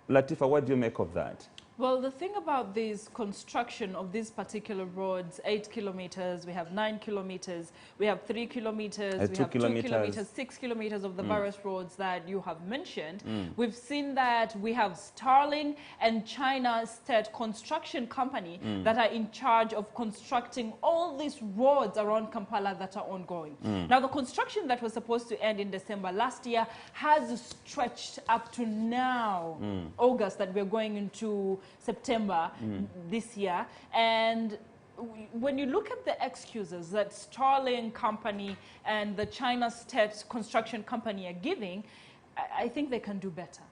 Latifah, what do you make of that? Well, the thing about this construction of these particular roads, 8 kilometers, we have 9 kilometers, we have 3 kilometers, we have 2 kilometers, 6 kilometers of the various roads that you have mentioned. We've seen that we have Starling and China State Construction Company that are in charge of constructing all these roads around Kampala that are ongoing. Now, the construction that was supposed to end in December last year has stretched up to now, August, that we're going into September this year. And when you look at the excuses that Starling Company and the China State Construction Company are giving, I think they can do better.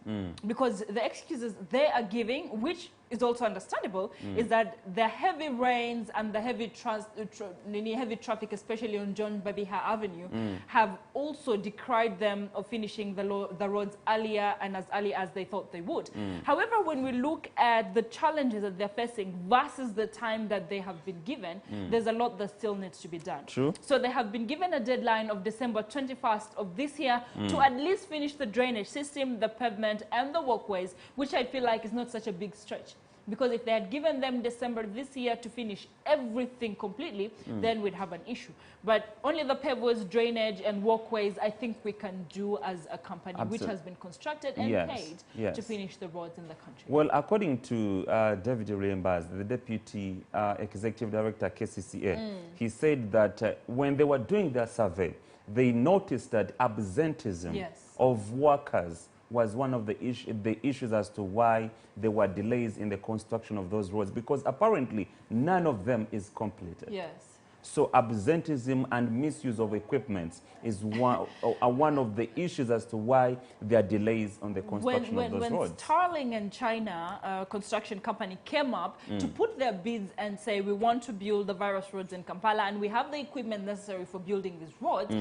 Because the excuses they are giving, which is also understandable, is that the heavy rains and the heavy traffic, especially on John Babiha Avenue, have also decried them of finishing the roads earlier and as early as they thought they would. However, when we look at the challenges that they're facing versus the time that they have been given, there's a lot that still needs to be done. True. So they have been given a deadline of December 21st of this year to at least finish the drainage system, the pavement, and the walkways, which I feel like is not such a big stretch. Because if they had given them December this year to finish everything completely, then we'd have an issue. But only the pavers, drainage, and walkways, I think we can do as a company which has been constructed and paid to finish the roads in the country. Well, according to David Luyimbazi, the Deputy Executive Director, KCCA, he said that when they were doing their survey, they noticed that absenteeism of workers was one of the issues as to why there were delays in the construction of those roads, because apparently none of them is completed. Yes. So absenteeism and misuse of equipment is one of the issues as to why there are delays on the construction of those roads. When Starling and China Construction Company came up to put their bids and say, we want to build the various roads in Kampala and we have the equipment necessary for building these roads,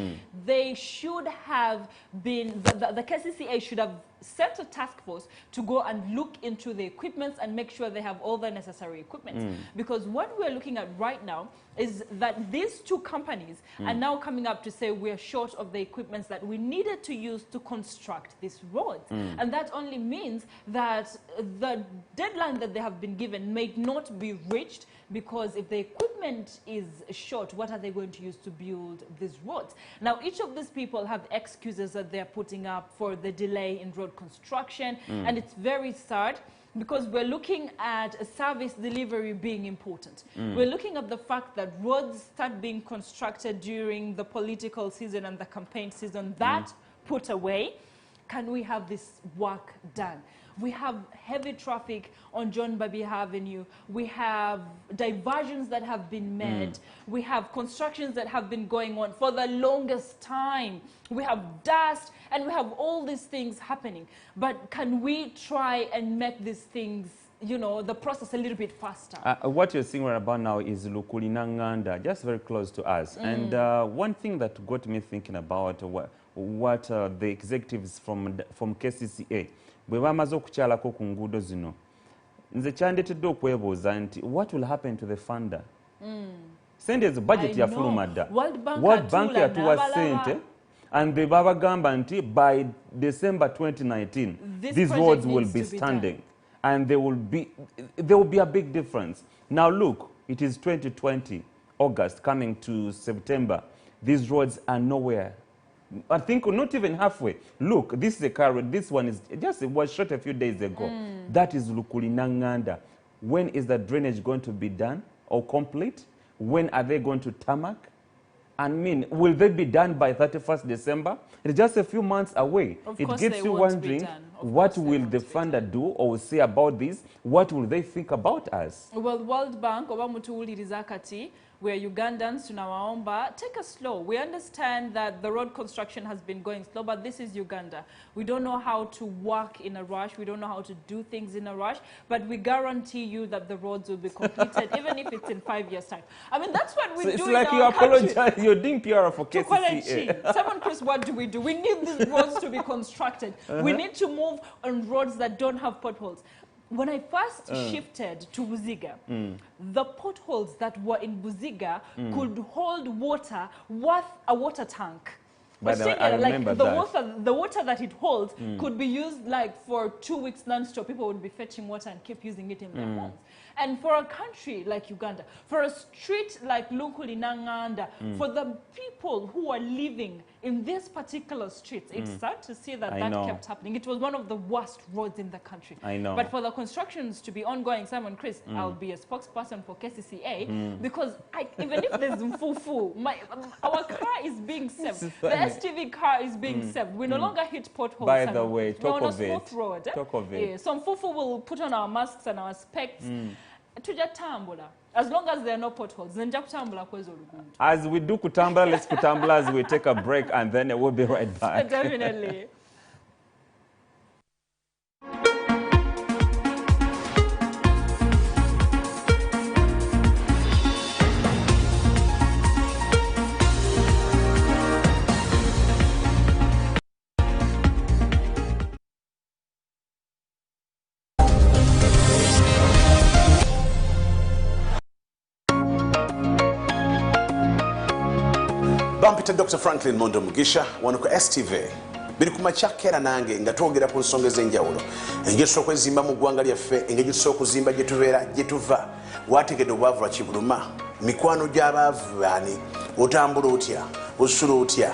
they should have been, the KCCA should have set a task force to go and look into the equipments and make sure they have all the necessary equipment. Because what we're looking at right now is that these two companies are now coming up to say we're short of the equipments that we needed to use to construct these roads. And that only means that the deadline that they have been given may not be reached, because if the equipment is short, what are they going to use to build these roads? Now, each of these people have excuses that they're putting up for the delay in road construction, and it's very sad. because we're looking at service delivery being important. We're looking at the fact that roads start being constructed during the political season and the campaign season. That put away. Can we have this work done? We have heavy traffic on John Babi Avenue. We have diversions that have been made. We have constructions that have been going on for the longest time. We have dust and we have all these things happening. But can we try and make these things, you know, the process a little bit faster? What you're seeing right about now is Lukulinanganda, just very close to us. And one thing that got me thinking about what the executives from KCCA bwe bamaze okukyalako ku nguudo zino, nze kyandetedde okwebuuza nti what will happen to the funder? Sente ezo budget yafuluma dda. World Bank yatuwa sente and they babagamba nti by December 2019 these roads will be standing and there will be a big difference. Now look, it is 2020 August coming to September. These roads are nowhere. I think not even halfway. Look, this is a car road. This one is just, it was shot a few days ago. That is Lukulinanganda. When is the drainage going to be done or complete? When are they going to tarmac? I mean, will they be done by 31st December? It's just a few months away. It gets you wondering, what will the funder do or say about this? What will they think about us? Well, World Bank, Obamutuuliriza kati, we're Ugandans, tunawaomba, take it slow. We understand that the road construction has been going slow, but this is Uganda. We don't know how to work in a rush. We don't know how to do things in a rush, but we guarantee you that the roads will be completed, even if it's in 5 years' time. I mean, that's what we do. It's like you apologize. You're doing PR for KCCA. Simon Chris, what do? We need these roads to be constructed. We need to move on roads that don't have potholes. When I first shifted to Buziga, the potholes that were in Buziga could hold water worth a water tank. But I remember like the water that it holds could be used like for 2 weeks non-stop. People would be fetching water and keep using it in their homes. And for a country like Uganda, for a street like Lukulinanganda, for the people who are living in this particular street, it's sad to see that kept happening. It was one of the worst roads in the country. I know. But for the constructions to be ongoing, Simon Chris, I'll be a spokesperson for KCCA because even if there's mfufu, our car is being saved. The STV car is being saved. We no longer hit potholes. By the way, talk of it. Road, talk of it. Yeah, some fufu will put on our masks and our specs. As long as there are no potholes, as we do kutambula, let's kutambula as we take a break and then we'll be right back. Definitely. Bampita Dr. Franklin Mondo Mugisha wano ku STV biri ku machakera nange nga twogera ku nsonga ez'enjawulo engeri z'okwezimba mu ggwanga lyaffe engeri z'okuzimba gye tubeera gye tuva wategedde obwavu lwa kibuluma mikwano gy'abaavu baani otambula otya osula otya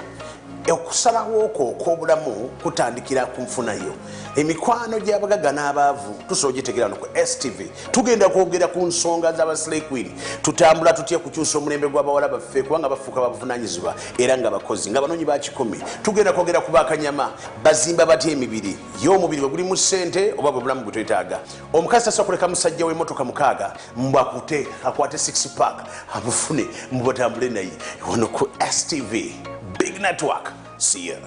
okusalawo okwo okw'obulamu kutandikira ku nfunayo emikwano gy'abagagga n'abaavu tusobola ogitegeera no ku STV tugenda kwogera ku nsonga z'abaslay queen tutambula tutya kukyusa omulembe gw'abawala baffe kubanga bafuuka babuvunaanyizibwa era nga bakozi nga banoonyi ba kikumi tugenda kwogera ku bakanyama bazimba batya emibiri y'omubiri bwe gulimu ssente oba bwe bulamu bwe twetaaga omukazi tasobola kuleka musajja w'emmotoka mukaaga mbw akwate 6 pack amufune mbw batambule naye wano ku STV Big Network. See ya.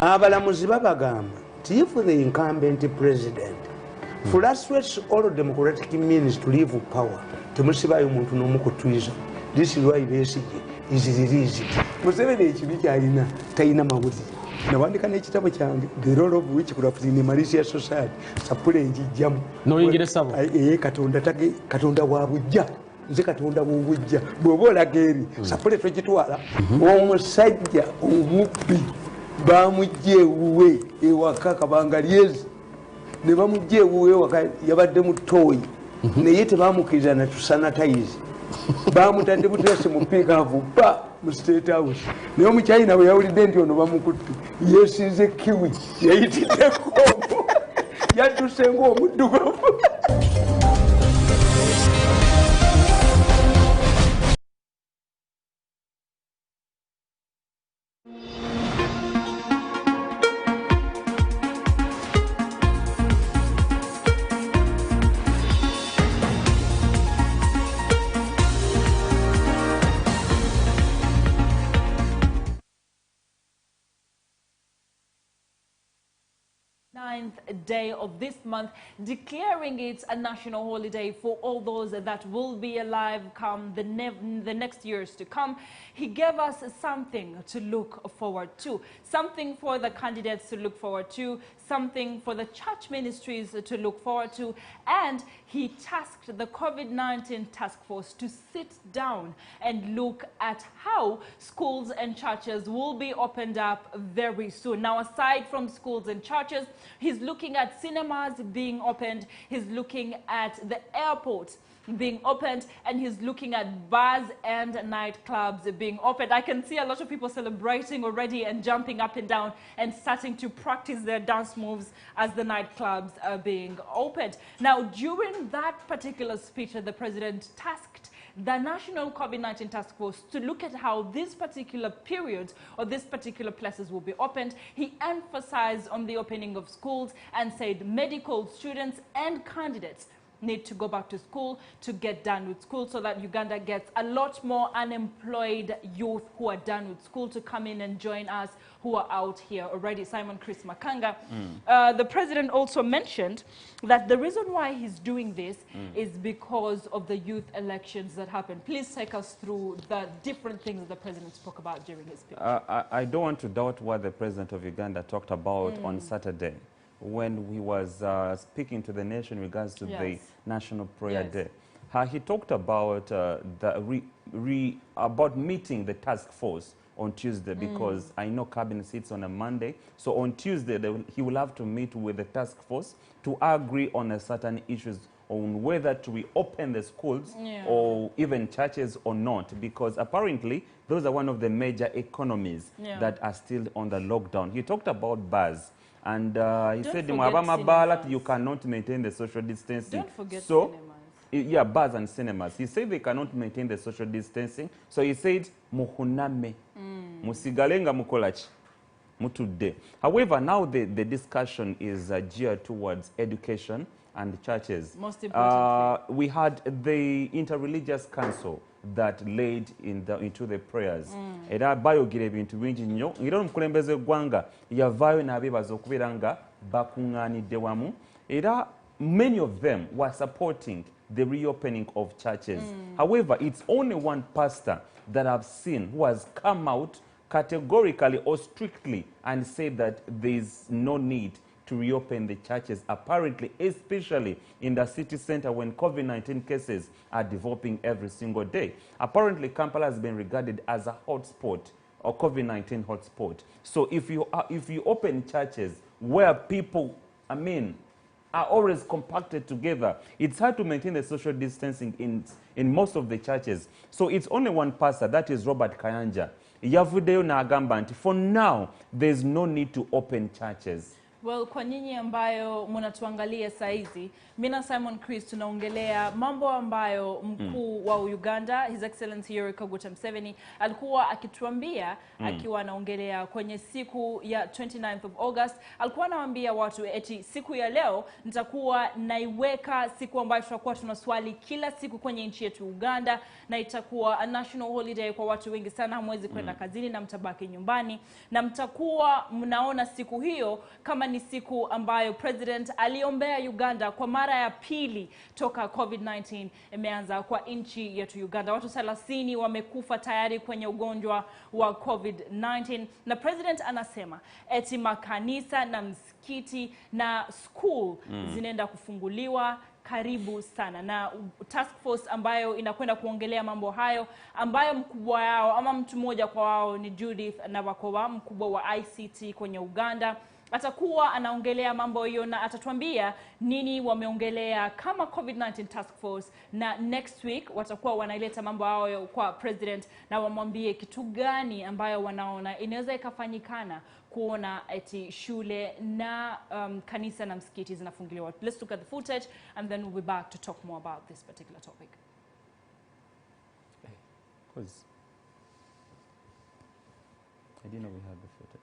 Abalamuzi babagamba nti if the incumbent president frustrates all democratic means to leave power, temusibayo muntu n'omu kutwiza. This is why Besigye is released. Museveni ekibi kyalina talina mawulire. Nawandika n'ekitabo kyange the role of witchcraft in the malicious society sapule njijjamu noyingira sabo katonda wa bujja nze katonda w'obujja bw'oba olaga eri sapule twegitwala omusajja omubbi bamujja ewuwe ewaka kabanga lyezi ne bamujja ewuwe ewaka yabadde mu ttooyi naye tebamukiriza natusanitize bamutadde butese mu piikavu pa mu State House naye omukyayina bwe yawulidde nti ono bamukutte yeesinze kiwi yayitiddeko yadduse ng'omuddugavu. Day of this month, declaring it a national holiday for all those that will be alive come the next years to come. He gave us something to look forward to, something for the candidates to look forward to, something for the church ministries to look forward to, and he tasked the COVID-19 task force to sit down and look at how schools and churches will be opened up very soon. Now, aside from schools and churches, he's looking at cinemas being opened, he's looking at the airports being opened, and he's looking at bars and nightclubs being opened. I can see a lot of people celebrating already and jumping up and down and starting to practice their dance moves as the nightclubs are being opened. Now, during that particular speech, the president tasked the National COVID-19 Task Force to look at how this particular period or these particular places will be opened. He emphasized on the opening of schools and said medical students and candidates need to go back to school to get done with school, so that Uganda gets a lot more unemployed youth who are done with school to come in and join us who are out here already. Simon Chris Makanga. The president also mentioned that the reason why he's doing this is because of the youth elections that happened. Please take us through the different things the president spoke about during his speech. I don't want to doubt what the president of Uganda talked about on Saturday when he was speaking to the nation in regards to the National Prayer Day. He talked about about meeting the task force on Tuesday, because I know cabinet sits on a Monday. So on Tuesday, he will have to meet with the task force to agree on a certain issues on whether to reopen the schools or even churches or not, because apparently those are one of the major economies that are still on the lockdown. He talked about bars. And he said, you cannot maintain the social distancing. Don't forget so, cinemas. Yeah, bars and cinemas. He said they cannot maintain the social distancing. So he said, muhuname, musigalenga mukolachi, mutude. However, now the discussion is geared towards education and churches. Most importantly. We had the Interreligious Council that led into the prayers. Era bayogira ebintu bingi nnyo. Era omukulembeze gwanga yavaayo n'abeebaza okubeera nga bakuŋŋaanidde wamu. Era many of them were supporting the reopening of churches. However, it's only one pastor that I've seen who has come out categorically or strictly and said that there's no need to reopen the churches, apparently, especially in the city center when COVID-19 cases are developing every single day. Apparently, Kampala has been regarded as a hotspot or COVID-19 hotspot. So if you open churches where people, are always compacted together, it's hard to maintain the social distancing in most of the churches. So it's only one pastor, that is Robert Kayanja. Yavudeyo n'agamba nti for now, there's no need to open churches. Well, kwa nyinyi ambayo mnatuangalia saizi, mina Simon Chris tunaongelea mambo ambayo mkuu wa Uganda, His Excellency Yoweri Kaguta Museveni, alikuwa akituambia akiwa anaongelea kwenye siku ya 29th of August. Alikuwa anawaambia watu eti siku ya leo nitakuwa naiweka siku ambayo tutakuwa tunaswali kila siku kwenye nchi yetu Uganda, na itakuwa a national holiday kwa watu wengi sana, hamwezi kwenda kazini na mtabaki nyumbani, na mtakuwa mnaona siku hiyo kama ni siku ambayo president aliombea Uganda kwa mara ya pili toka COVID-19 imeanza kwa nchi yetu Uganda. Watu 30 wamekufa tayari kwenye ugonjwa wa COVID-19, na president anasema eti makanisa na msikiti na school zinaenda kufunguliwa karibu sana, na task force ambayo inakwenda kuongelea mambo hayo, ambayo mkubwa yao ama mtu mmoja kwa wao ni Judith Nabakoba, mkubwa wa ICT kwenye Uganda. atakuwa anaongelea mambo hiyo na atatuambia nini wameongelea kama COVID-19 task force, na next week watakuwa wanaileta mambo hayo kwa president na wamwambie kitu gani ambayo wanaona inaweza ikafanyikana kuona eti shule na kanisa na msikiti zinafungiliwa. Let's look at the footage and then we'll be back to talk more about this particular topic. Because I didn't know we had the footage.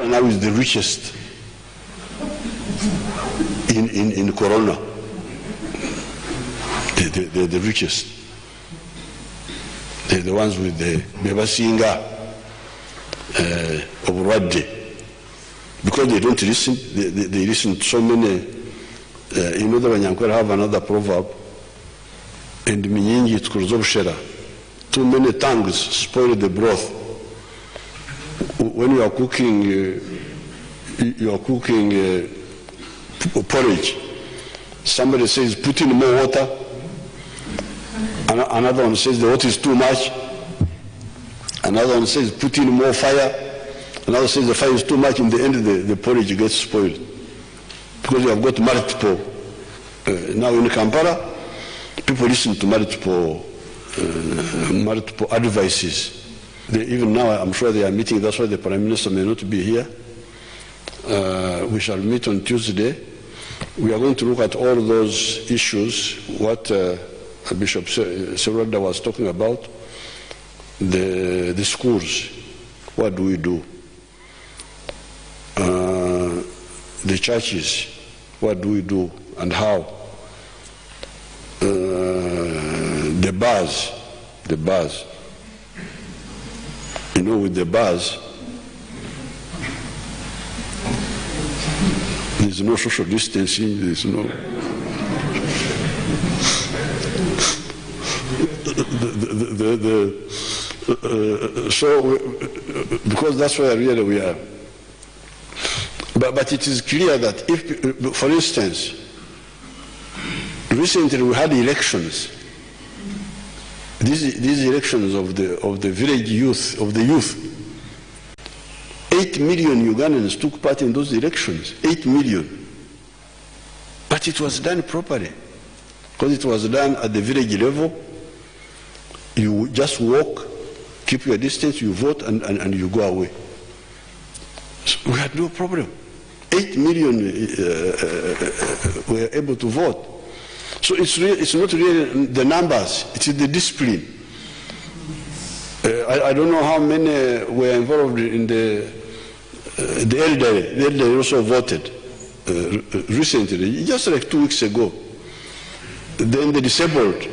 Now is the richest in Corona, the richest. They're the ones with the Bebasinga, Oburadde. Because they don't listen, they listen to so many. You know, the Banyankwer have another proverb, and Minyingi Tkurzobshera. Too many tongues spoil the broth. When you are cooking, porridge. Somebody says put in more water. Another one says the water is too much. Another one says put in more fire. Another says the fire is too much. In the end, the porridge gets spoiled because you have got multiple. Now in Kampala, people listen to multiple advices. Even now, I'm sure they are meeting. That's why the Prime Minister may not be here. We shall meet on Tuesday. We are going to look at all those issues, what Bishop Serwada was talking about, the schools, what do we do? The churches, what do we do and how? The bars. You know, with the bars, there's no social distancing, there's no... because that's where really we are. But it is clear that if, for instance, recently we had elections. These elections of the village youth, of the youth, 8 million Ugandans took part in those elections, 8 million. But it was done properly, because it was done at the village level. You just walk, keep your distance, you vote, and you go away. So we had no problem. 8 million were able to vote. So it's not really the numbers, it's the discipline. I don't know how many were involved in the elderly. The elderly also voted recently, just like 2 weeks ago. Then the disabled.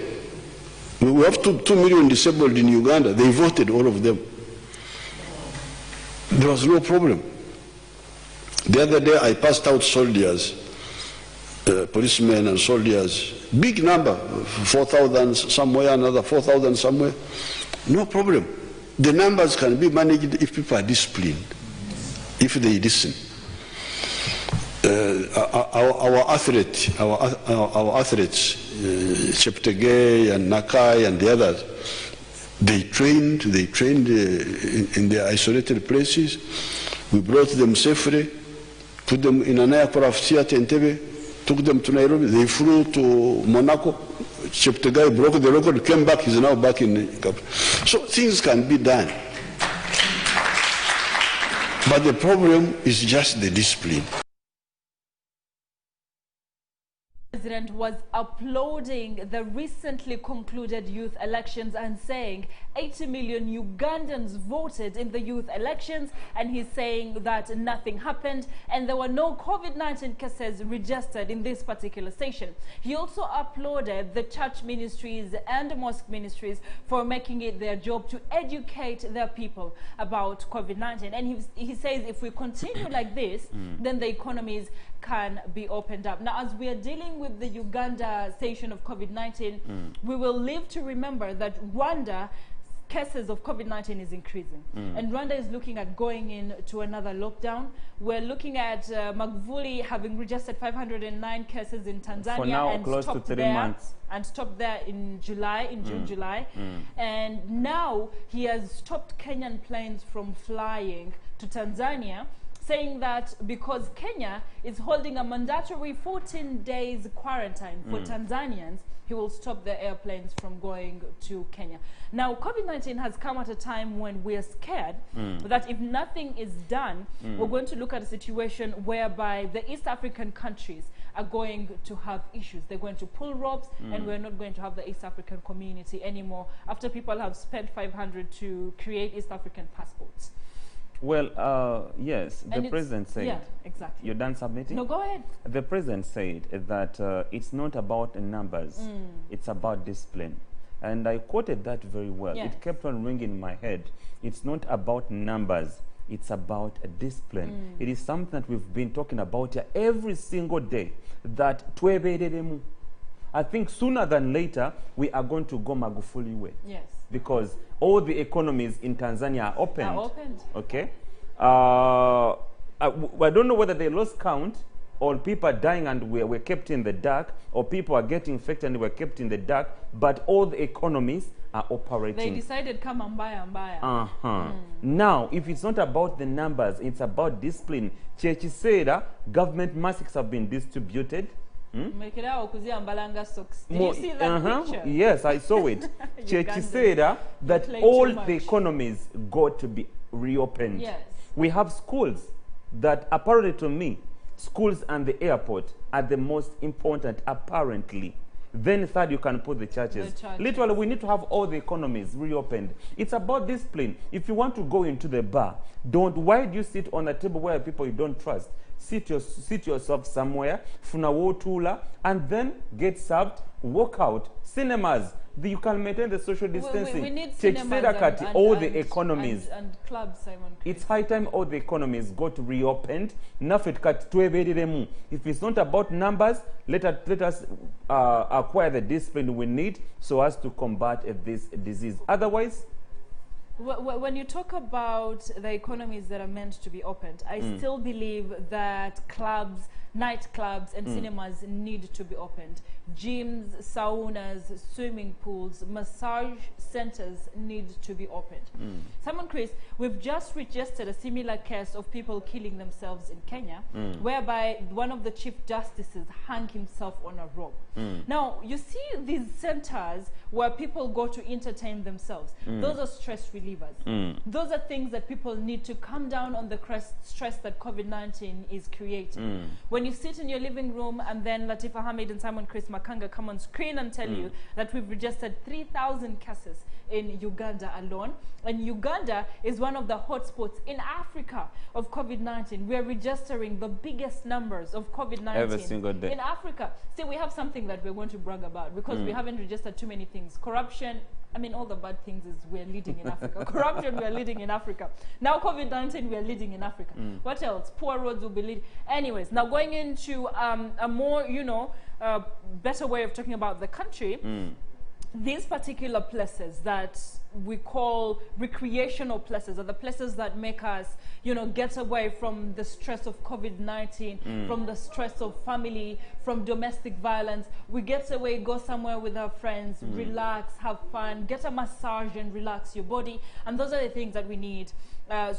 We have 2 million disabled in Uganda. They voted, all of them. There was no problem. The other day I passed out soldiers, policemen and soldiers, big number, 4,000 somewhere, another 4,000 somewhere. No problem. The numbers can be managed if people are disciplined, if they listen. Our athletes, Cheptegei and Nakai and the others, they trained in their isolated places. We brought them safely, put them in an aircraft here at Entebbe, took them to Nairobi. They flew to Monaco. Cheptegei broke the record, came back. He's now back in Cape. So things can be done. But the problem is just the discipline. The president was applauding the recently concluded youth elections and saying 80 million Ugandans voted in the youth elections, and he's saying that nothing happened and there were no COVID-19 cases registered in this particular station. He also applauded the church ministries and the mosque ministries for making it their job to educate their people about COVID-19. And he says if we continue like this, then the economies can be opened up. Now, as we are dealing with the Uganda station of COVID-19, we will live to remember that Rwanda cases of COVID-19 is increasing. And Rwanda is looking at going into another lockdown. We're looking at Magufuli having registered 509 cases in Tanzania. For now, and close to 3 months. And stopped there in July, in June, July. And now he has stopped Kenyan planes from flying to Tanzania, saying that because Kenya is holding a mandatory 14 days quarantine for Tanzanians, he will stop the airplanes from going to Kenya. Now, COVID-19 has come at a time when we're scared that if nothing is done, we're going to look at a situation whereby the East African countries are going to have issues. They're going to pull ropes, and we're not going to have the East African community anymore after people have spent 500 to create East African passports. Well, yes, the president said. Yeah, exactly. You're done submitting? No, go ahead. The president said that it's not about numbers, it's about discipline. And I quoted that very well. Yes. It kept on ringing in my head. It's not about numbers, it's about a discipline. It is something that we've been talking about here every single day. That I think sooner than later, we are going to go Magufuli way. Yes. Because all the economies in Tanzania are opened. Okay? I don't know whether they lost count, or people are dying and were kept in the dark, or people are getting infected and were kept in the dark, but all the economies are operating. They decided come and buy. Now, if it's not about the numbers, it's about discipline. Chechisera, government masks have been distributed. Did you see that picture? Yes, I saw it. Chechisera, that all the economies got to be reopened. Yes. We have schools that, apparently to me, schools and the airport are the most important, apparently. Then third, you can put the churches. Literally, we need to have all the economies reopened. It's about discipline. If you want to go into the bar, why do you sit on a table where people you don't trust? Sit yourself somewhere, funawotula, and then get served, walk out. Cinemas, you can maintain the social distancing. We need cinemas all the economies. And clubs, Simon. It's high time all the economies got reopened. If it's not about numbers, let us acquire the discipline we need so as to combat this disease. Otherwise, when you talk about the economies that are meant to be opened, I still believe that clubs, nightclubs and cinemas need to be opened. Gyms, saunas, swimming pools, massage centers need to be opened. Simon Chris, we've just registered a similar case of people killing themselves in Kenya, whereby one of the chief justices hung himself on a rope. Now, you see these centers where people go to entertain themselves. Those are stress relievers. Those are things that people need to come down on the stress that COVID-19 is creating. When you sit in your living room and then Latifah, Hamid and Simon Chris Makanga come on screen and tell you that we've registered 3,000 cases in Uganda alone. And Uganda is one of the hotspots in Africa of COVID-19. We are registering the biggest numbers of COVID-19 every single day in Africa. See, we have something that we're going to brag about because we haven't registered too many things. Corruption, I mean, all the bad things is we're leading in Africa. Corruption, we're leading in Africa. Now COVID-19, we're leading in Africa. What else? Poor roads will be leading. Anyways, now going into a more, better way of talking about the country, these particular places that we call recreational places are the places that make us, get away from the stress of COVID-19, from the stress of family, from domestic violence. We get away, go somewhere with our friends, relax, have fun, get a massage and relax your body. And those are the things that we need.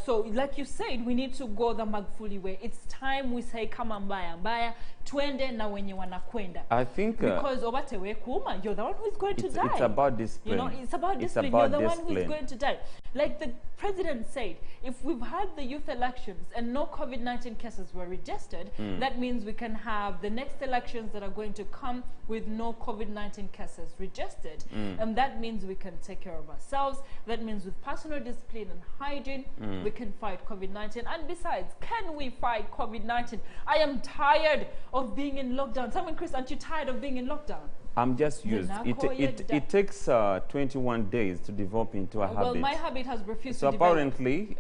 So like you said, we need to go the Magufuli way. It's time we say, kama mbaya, twende na wenye wanakwenda. I think because obatewe kuma, you're the one who's going to die. It's about discipline. It's about discipline. You're the one who's going to die. Like the president said, if we've had the youth elections and no COVID-19 cases were registered, that means we can have the next elections that are going to come with no COVID-19 cases registered. And that means we can take care of ourselves. That means with personal discipline and hygiene, we can fight COVID-19. And besides, can we fight COVID-19? I am tired of being in lockdown. Simon Chris, aren't you tired of being in lockdown? I'm just used. It takes 21 days to develop into a habit. Well, my habit has refused to develop. Apparently,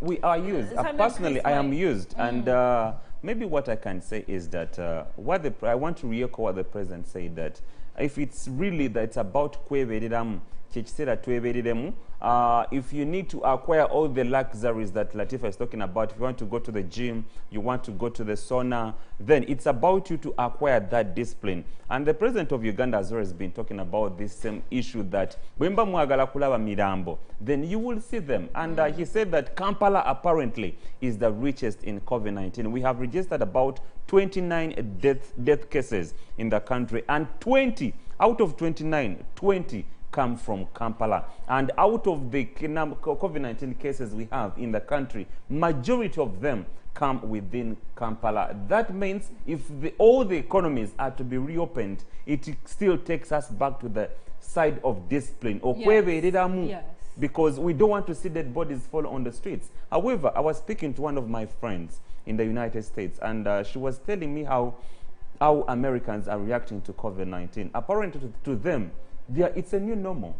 we are used. Personally, I am used. And maybe what I can say is that I want to re-echo what the president said, that if it's really that it's about if you need to acquire all the luxuries that Latifah is talking about, if you want to go to the gym, you want to go to the sauna, then it's about you to acquire that discipline. And the president of Uganda has always been talking about this same issue that bwemba mwagala kulaba mirambo, then you will see them. And he said that Kampala apparently is the richest in COVID-19. We have registered about 29 death cases in the country, and 20 out of 29, 20 come from Kampala. And out of the COVID-19 cases we have in the country, majority of them come within Kampala. That means if all the economies are to be reopened, it still takes us back to the side of discipline. Yes. Because we don't want to see dead bodies fall on the streets. However, I was speaking to one of my friends in the United States, and she was telling me how Americans are reacting to COVID-19. Apparently to them, it's a new normal.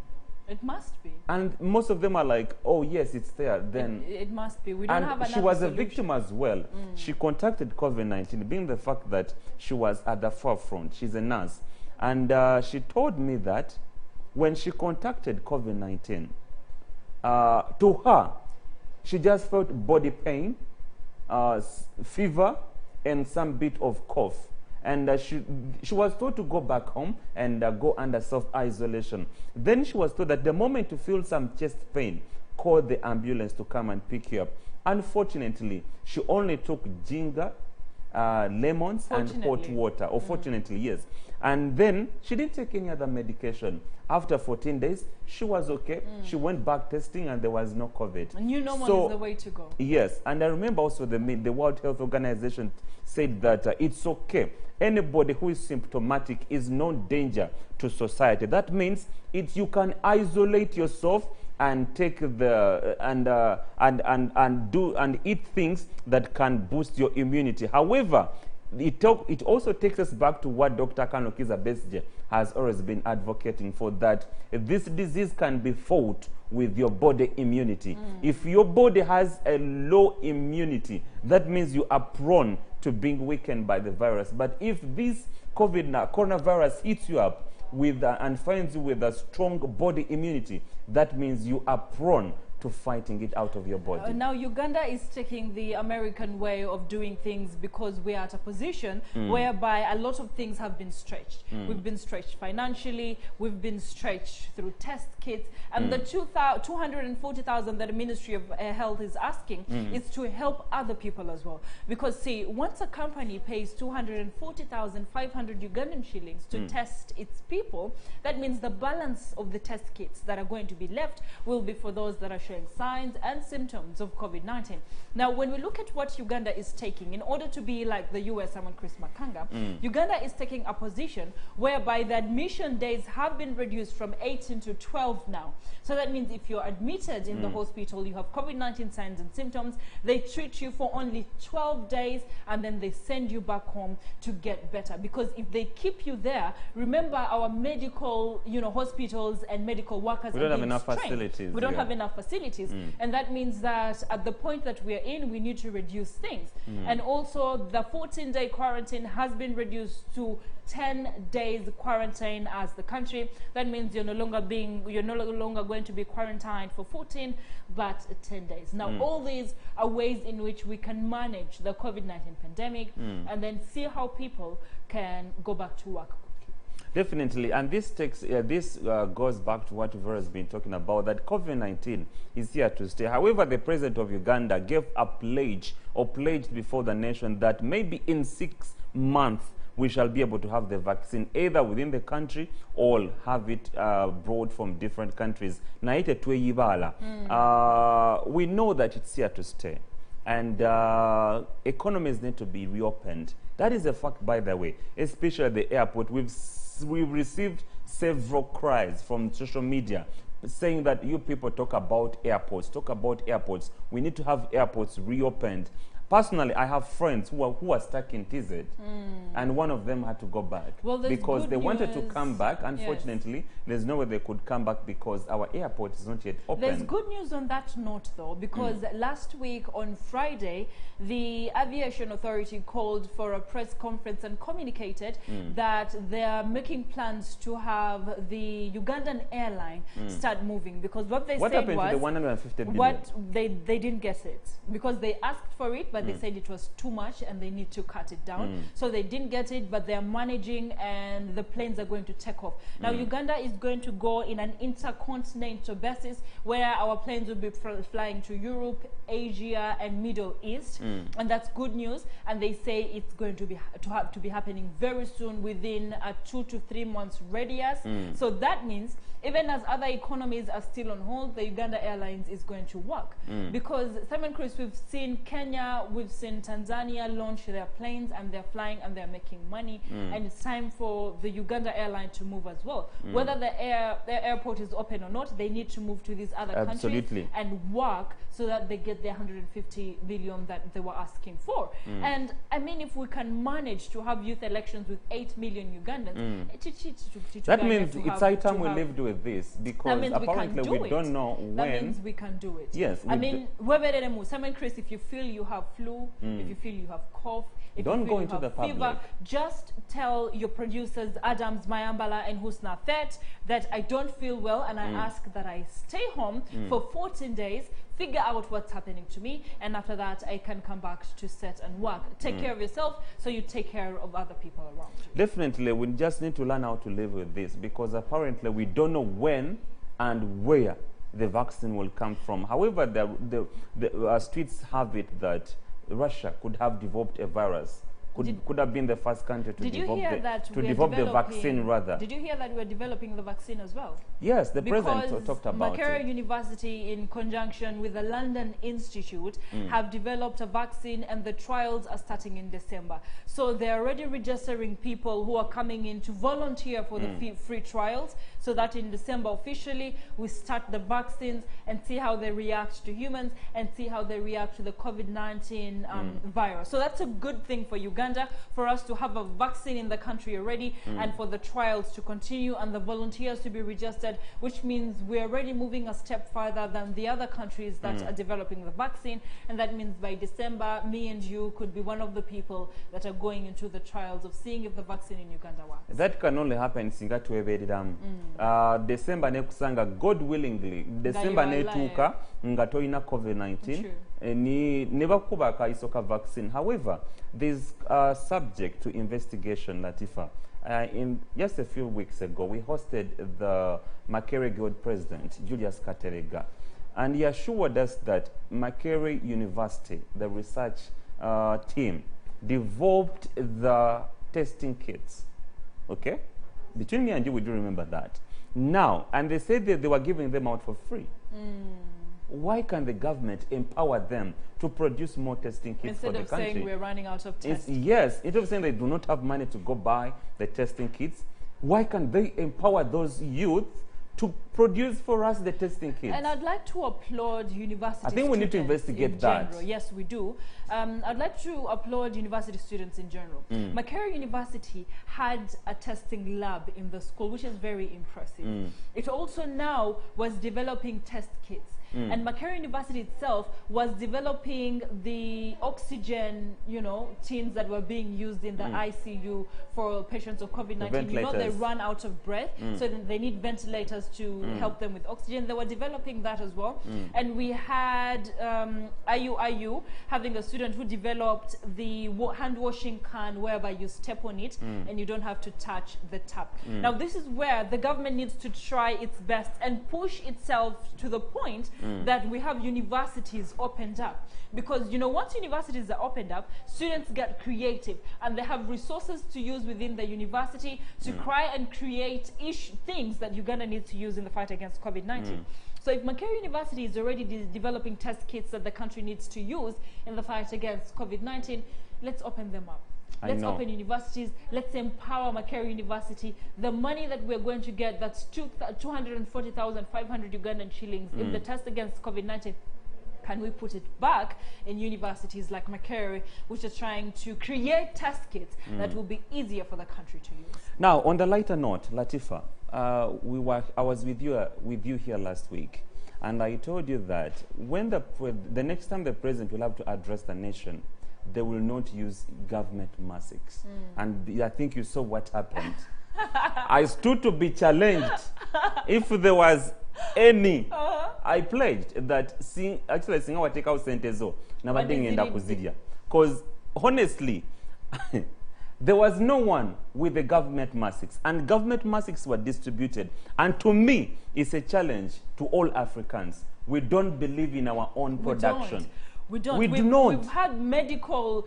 It must be. And most of them are like, oh yes, it's there. Then it must be. We don't have another she was solution. A victim as well. She contacted COVID-19, being the fact that she was at the forefront. She's a nurse. And she told me that when she contacted COVID-19, to her, she just felt body pain, fever, and some bit of cough. And she was told to go back home and go under self-isolation. Then she was told that the moment you feel some chest pain, call the ambulance to come and pick you up. Unfortunately, she only took ginger, lemons, and hot water. Or fortunately, yes. And then she didn't take any other medication. After 14 days, she was okay. She went back testing and there was no COVID. A new normal is the way to go. Yes, and I remember also the World Health Organization said that it's okay. Anybody who is symptomatic is no danger to society. That means you can isolate yourself and take the and eat things that can boost your immunity. However, it also takes us back to what Dr. Kanokiza Besje has always been advocating for, that this disease can be fought with your body immunity. If your body has a low immunity, that means you are prone to being weakened by the virus. But if this coronavirus hits you up with and finds you with a strong body immunity, that means you are prone to fighting it out of your body. Now, Uganda is taking the American way of doing things because we are at a position whereby a lot of things have been stretched. We've been stretched financially, we've been stretched through test kits, and the 240,000 that the Ministry of Health is asking is to help other people as well. Because see, once a company pays 240,500 Ugandan shillings to test its people, that means the balance of the test kits that are going to be left will be for those that are showing signs and symptoms of COVID-19. Now, when we look at what Uganda is taking, in order to be like the US, I'm on Chris Makanga, Uganda is taking a position whereby the admission days have been reduced from 18 to 12 now. So that means if you're admitted in the hospital, you have COVID-19 signs and symptoms, they treat you for only 12 days and then they send you back home to get better. Because if they keep you there, remember our medical, hospitals and medical workers we don't have enough facilities. We don't have enough facilities. And that means that at the point that we are in, we need to reduce things. And also the 14-day quarantine has been reduced to 10 days quarantine as the country. That means you're no longer going to be quarantined for 14 but 10 days. Now all these are ways in which we can manage the COVID-19 pandemic and then see how people can go back to work. Definitely, and this goes back to what we've always been talking about, that COVID-19 is here to stay. However, the president of Uganda gave a pledge, or pledged before the nation, that maybe in 6 months we shall be able to have the vaccine either within the country or have it brought from different countries. We know that it's here to stay, and economies need to be reopened. That is a fact, by the way, especially at the airport. We've received several cries from social media saying that you people talk about airports. We need to have airports reopened. Personally, I have friends who are stuck in TZ, and one of them had to go back because they wanted to come back. Unfortunately, there's no way they could come back because our airport is not yet open. There's good news on that note, though, because last week on Friday, the Aviation Authority called for a press conference and communicated that they are making plans to have the Ugandan airline start moving, because what they said happened was to the 150 billion? They didn't get it because they asked for it, but they said it was too much and they need to cut it down. So they didn't get it, but they're managing and the planes are going to take off. Now Uganda is going to go in an intercontinental basis where our planes will be flying to Europe, Asia and Middle East, and that's good news. And they say it's going to be happening very soon, within a 2 to 3 months radius. So that means even as other economies are still on hold, the Uganda Airlines is going to work. Because, Simon Chris, we've seen Kenya, we've seen Tanzania launch their planes and they're flying and they're making money. And it's time for the Uganda airline to move as well. Whether the airport is open or not, they need to move to these other countries and work so that they get their 150 billion that they were asking for. And I mean, if we can manage to have youth elections with 8 million Ugandans, that means it's high time we lived with this, because apparently we don't know when. That means we can do it. Yes. I mean, Simon Chris, if you feel you have flu, if you feel you have cough, if don't you feel go into you have the fever, public. just tell your producers, Adams, Mayambala and Husna Thet, that I don't feel well and I ask that I stay home for 14 days, figure out what's happening to me, and after that I can come back to set and work. Take care of yourself so you take care of other people around you. Definitely, we just need to learn how to live with this, because apparently we don't know when and where the vaccine will come from. However, the streets have it that Russia could have developed a virus, could have been the first country to develop the vaccine, rather. Did you hear that we're developing the vaccine as well? Yes, the president talked about Makanga it. University, in conjunction with the London Institute, have developed a vaccine, and the trials are starting in December. So they're already registering people who are coming in to volunteer for the free trials, so that in December officially we start the vaccines and see how they react to humans and see how they react to the COVID-19 virus. So that's a good thing for Uganda, for us to have a vaccine in the country already, and for the trials to continue and the volunteers to be registered, which means we're already moving a step further than the other countries that are developing the vaccine. And that means by December, me and you could be one of the people that are going into the trials of seeing if the vaccine in Uganda works. That can only happen singa tuwebeereramu. December nekusanga, God willingly, December netuuka nga toyina COVID-19 ne bakuba akaiso ka vaccine. However, there's subject to investigation, Latifah. In just a few weeks ago, we hosted the Makerere Guild president, Julius Katerega, and he assured us that Makerere University, the research team, developed the testing kits. Okay? Between me and you, we do remember that. Now, and they said that they were giving them out for free. Why can't the government empower them to produce more testing kits for the country? Instead of saying we're running out of tests. Yes, instead of saying they do not have money to go buy the testing kits, why can't they empower those youth to produce for us the testing kits? And I'd like to applaud university students. I think we need to investigate that. General. Yes, we do. I'd like to applaud university students in general. Makerere University had a testing lab in the school, which is very impressive. It also now was developing test kits. And Makerere University itself was developing the oxygen, tins that were being used in the ICU for patients of COVID-19. You know, they run out of breath, so they need ventilators to help them with oxygen. They were developing that as well. And we had IU having a student who developed the hand washing can, whereby you step on it and you don't have to touch the tap. Now, this is where the government needs to try its best and push itself to the point that we have universities opened up. Because, once universities are opened up, students get creative and they have resources to use within the university to try and create things that Uganda needs to use in the fight against COVID-19. So if Makerere University is already developing test kits that the country needs to use in the fight against COVID-19, let's open them up. Let's open universities. Let's empower Makerere University. The money that we're going to get, that's 240,500 Ugandan shillings in the test against COVID-19. Can we put it back in universities like Makanga, which are trying to create test kits that will be easier for the country to use? Now, on the lighter note, Latifah, I was with you here last week, and I told you that when the next time the president will have to address the nation, they will not use government masks. And I think you saw what happened. I stood to be challenged if there was any. I pledged that actually singa take out sentezo nabadengenda kuzidya, because honestly there was no one with the government masks, and government masks were distributed, and to me it's a challenge to all Africans. We don't believe in our own production. We don't. We've had medical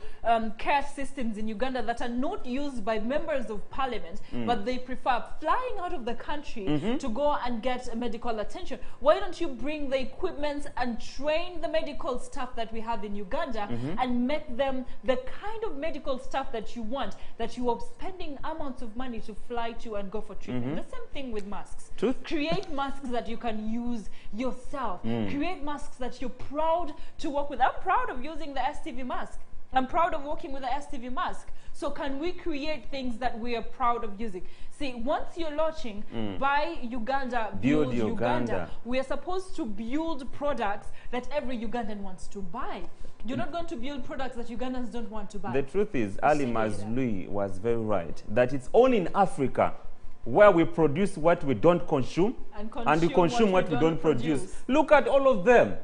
care systems in Uganda that are not used by members of parliament, but they prefer flying out of the country to go and get medical attention. Why don't you bring the equipment and train the medical staff that we have in Uganda and make them the kind of medical staff that you want, that you are spending amounts of money to fly to and go for treatment? The same thing with masks. Create masks that you can use yourself. Create masks that you're proud to work with. I'm proud of using the STV mask. I'm proud of working with the STV mask. So can we create things that we are proud of using? See, once you're launching, buy Uganda, build Uganda. We are supposed to build products that every Ugandan wants to buy. You're not going to build products that Ugandans don't want to buy. The truth is, Ali Mazlui was very right, that it's only in Africa where we produce what we don't consume, and we consume what we don't produce. Look at all of them.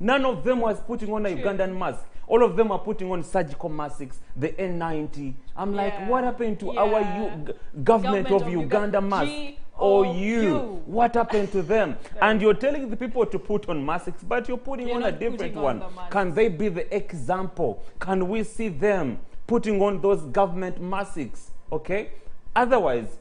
None of them was putting on a Ugandan mask. All of them are putting on surgical masks, the N90. I'm like, what happened to our government of Uganda mask? What happened to them? And you're telling the people to put on masks, but you're putting on a different one. Can they be the example? Can we see them putting on those government masks? Okay? Otherwise,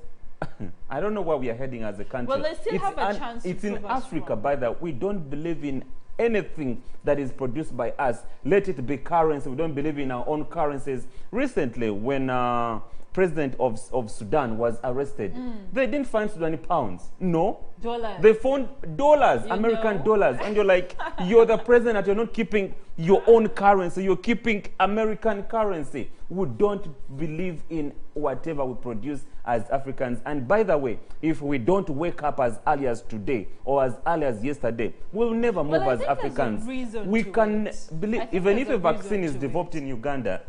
I don't know where we are heading as a country. Well, they still have a chance. It's in Africa, by the way. We don't believe in anything that is produced by us. Let it be currency. We don't believe in our own currencies. Recently, when president of Sudan was arrested, they didn't find Sudani pounds. No. Dollars. They found dollars, American dollars. And you're like, you're the president and you're not keeping your own currency. You're keeping American currency. We don't believe in whatever we produce as Africans. And by the way, if we don't wake up as early as today or as early as yesterday, we'll never move as Africans. We can believe, even if a vaccine is developed in Uganda,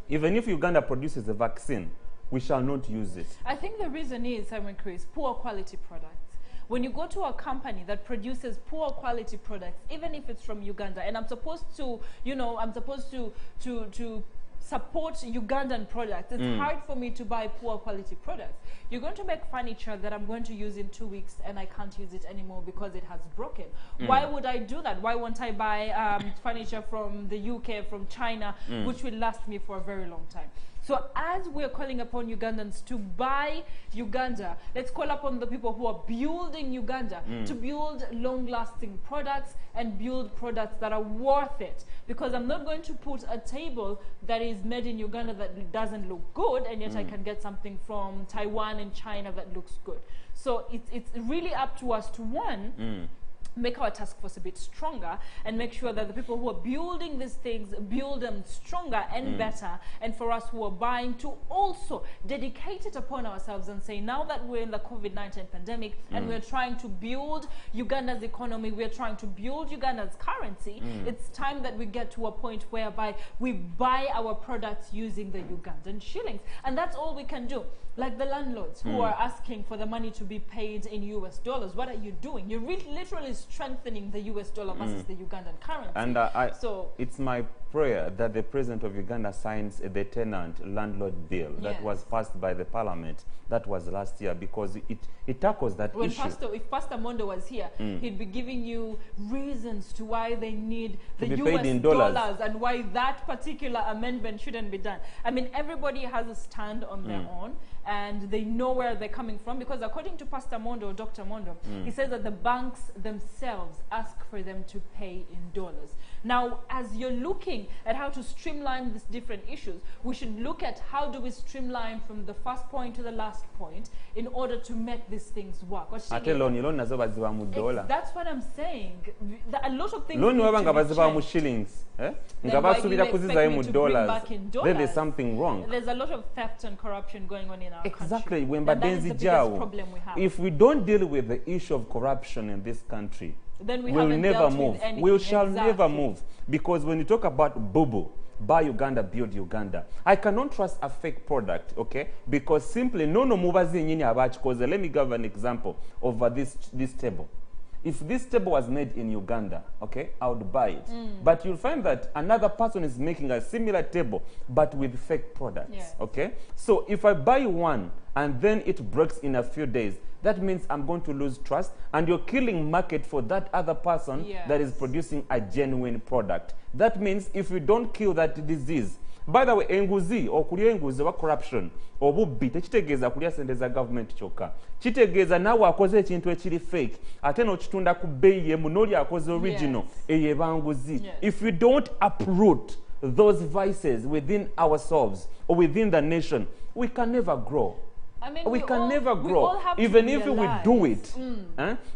even if Uganda produces a vaccine, we shall not use it. I think the reason is, Simon Chris, poor quality products. When you go to a company that produces poor quality products, even if it's from Uganda, and I'm supposed to, I'm supposed to support Ugandan products, it's hard for me to buy poor quality products. You're going to make furniture that I'm going to use in 2 weeks and I can't use it anymore because it has broken. Why would I do that? Why won't I buy furniture from the UK, from China, which will last me for a very long time? So as we're calling upon Ugandans to buy Uganda, let's call upon the people who are building Uganda to build long-lasting products and build products that are worth it. Because I'm not going to put a table that is made in Uganda that doesn't look good, and yet I can get something from Taiwan and China that looks good. So it's really up to us to, one, make our task force a bit stronger and make sure that the people who are building these things build them stronger and better, and for us who are buying to also dedicate it upon ourselves and say, now that we're in the COVID-19 pandemic and we're trying to build Uganda's economy, we're trying to build Uganda's currency, it's time that we get to a point whereby we buy our products using the Ugandan shillings. And that's all we can do. Like the landlords who are asking for the money to be paid in US dollars, what are you doing? You're literally strengthening the US dollar versus the Ugandan currency. And so it's my prayer that the president of Uganda signs the tenant landlord bill that was passed by the parliament. That was last year, because it tackles that issue. If Pastor Mondo was here, he'd be giving you reasons to why they need the US dollars and why that particular amendment shouldn't be done. I mean, everybody has a stand on their own, and they know where they're coming from, because according to Pastor Mondo, Dr. Mondo, he says that the banks themselves ask for them to pay in dollars. Now, as you're looking looking at how to streamline these different issues, we should look at how do we streamline from the first point to the last point in order to make these things work. That's what I'm saying. A lot of things need to be shillings. then there's something wrong. There's a lot of theft and corruption going on in our country. And that is the biggest problem we have. If we don't deal with the issue of corruption in this country, then we'll never move. We shall never move. Because when you talk about Bubu, buy Uganda, build Uganda, I cannot trust a fake product, okay? Because simply, let me give an example of this table. If this table was made in Uganda, okay, I would buy it. But you'll find that another person is making a similar table, but with fake products, okay? So if I buy one and then it breaks in a few days, that means I'm going to lose trust, and you're killing market for that other person that is producing a genuine product. That means if you don't kill that disease, by the way, enguzi okulya enguzi wa corruption obubbi tekitegeeza kulya sente za government kyokka, kitegeeza naawe akoze ekintu ekiri fake ate n'okitunda ku bbeeyi emu n'oli akoze original eyo eba nguzi. If we don't uproot those vices within ourselves or within the nation, we can never grow. I mean, we can never grow, even if we do it,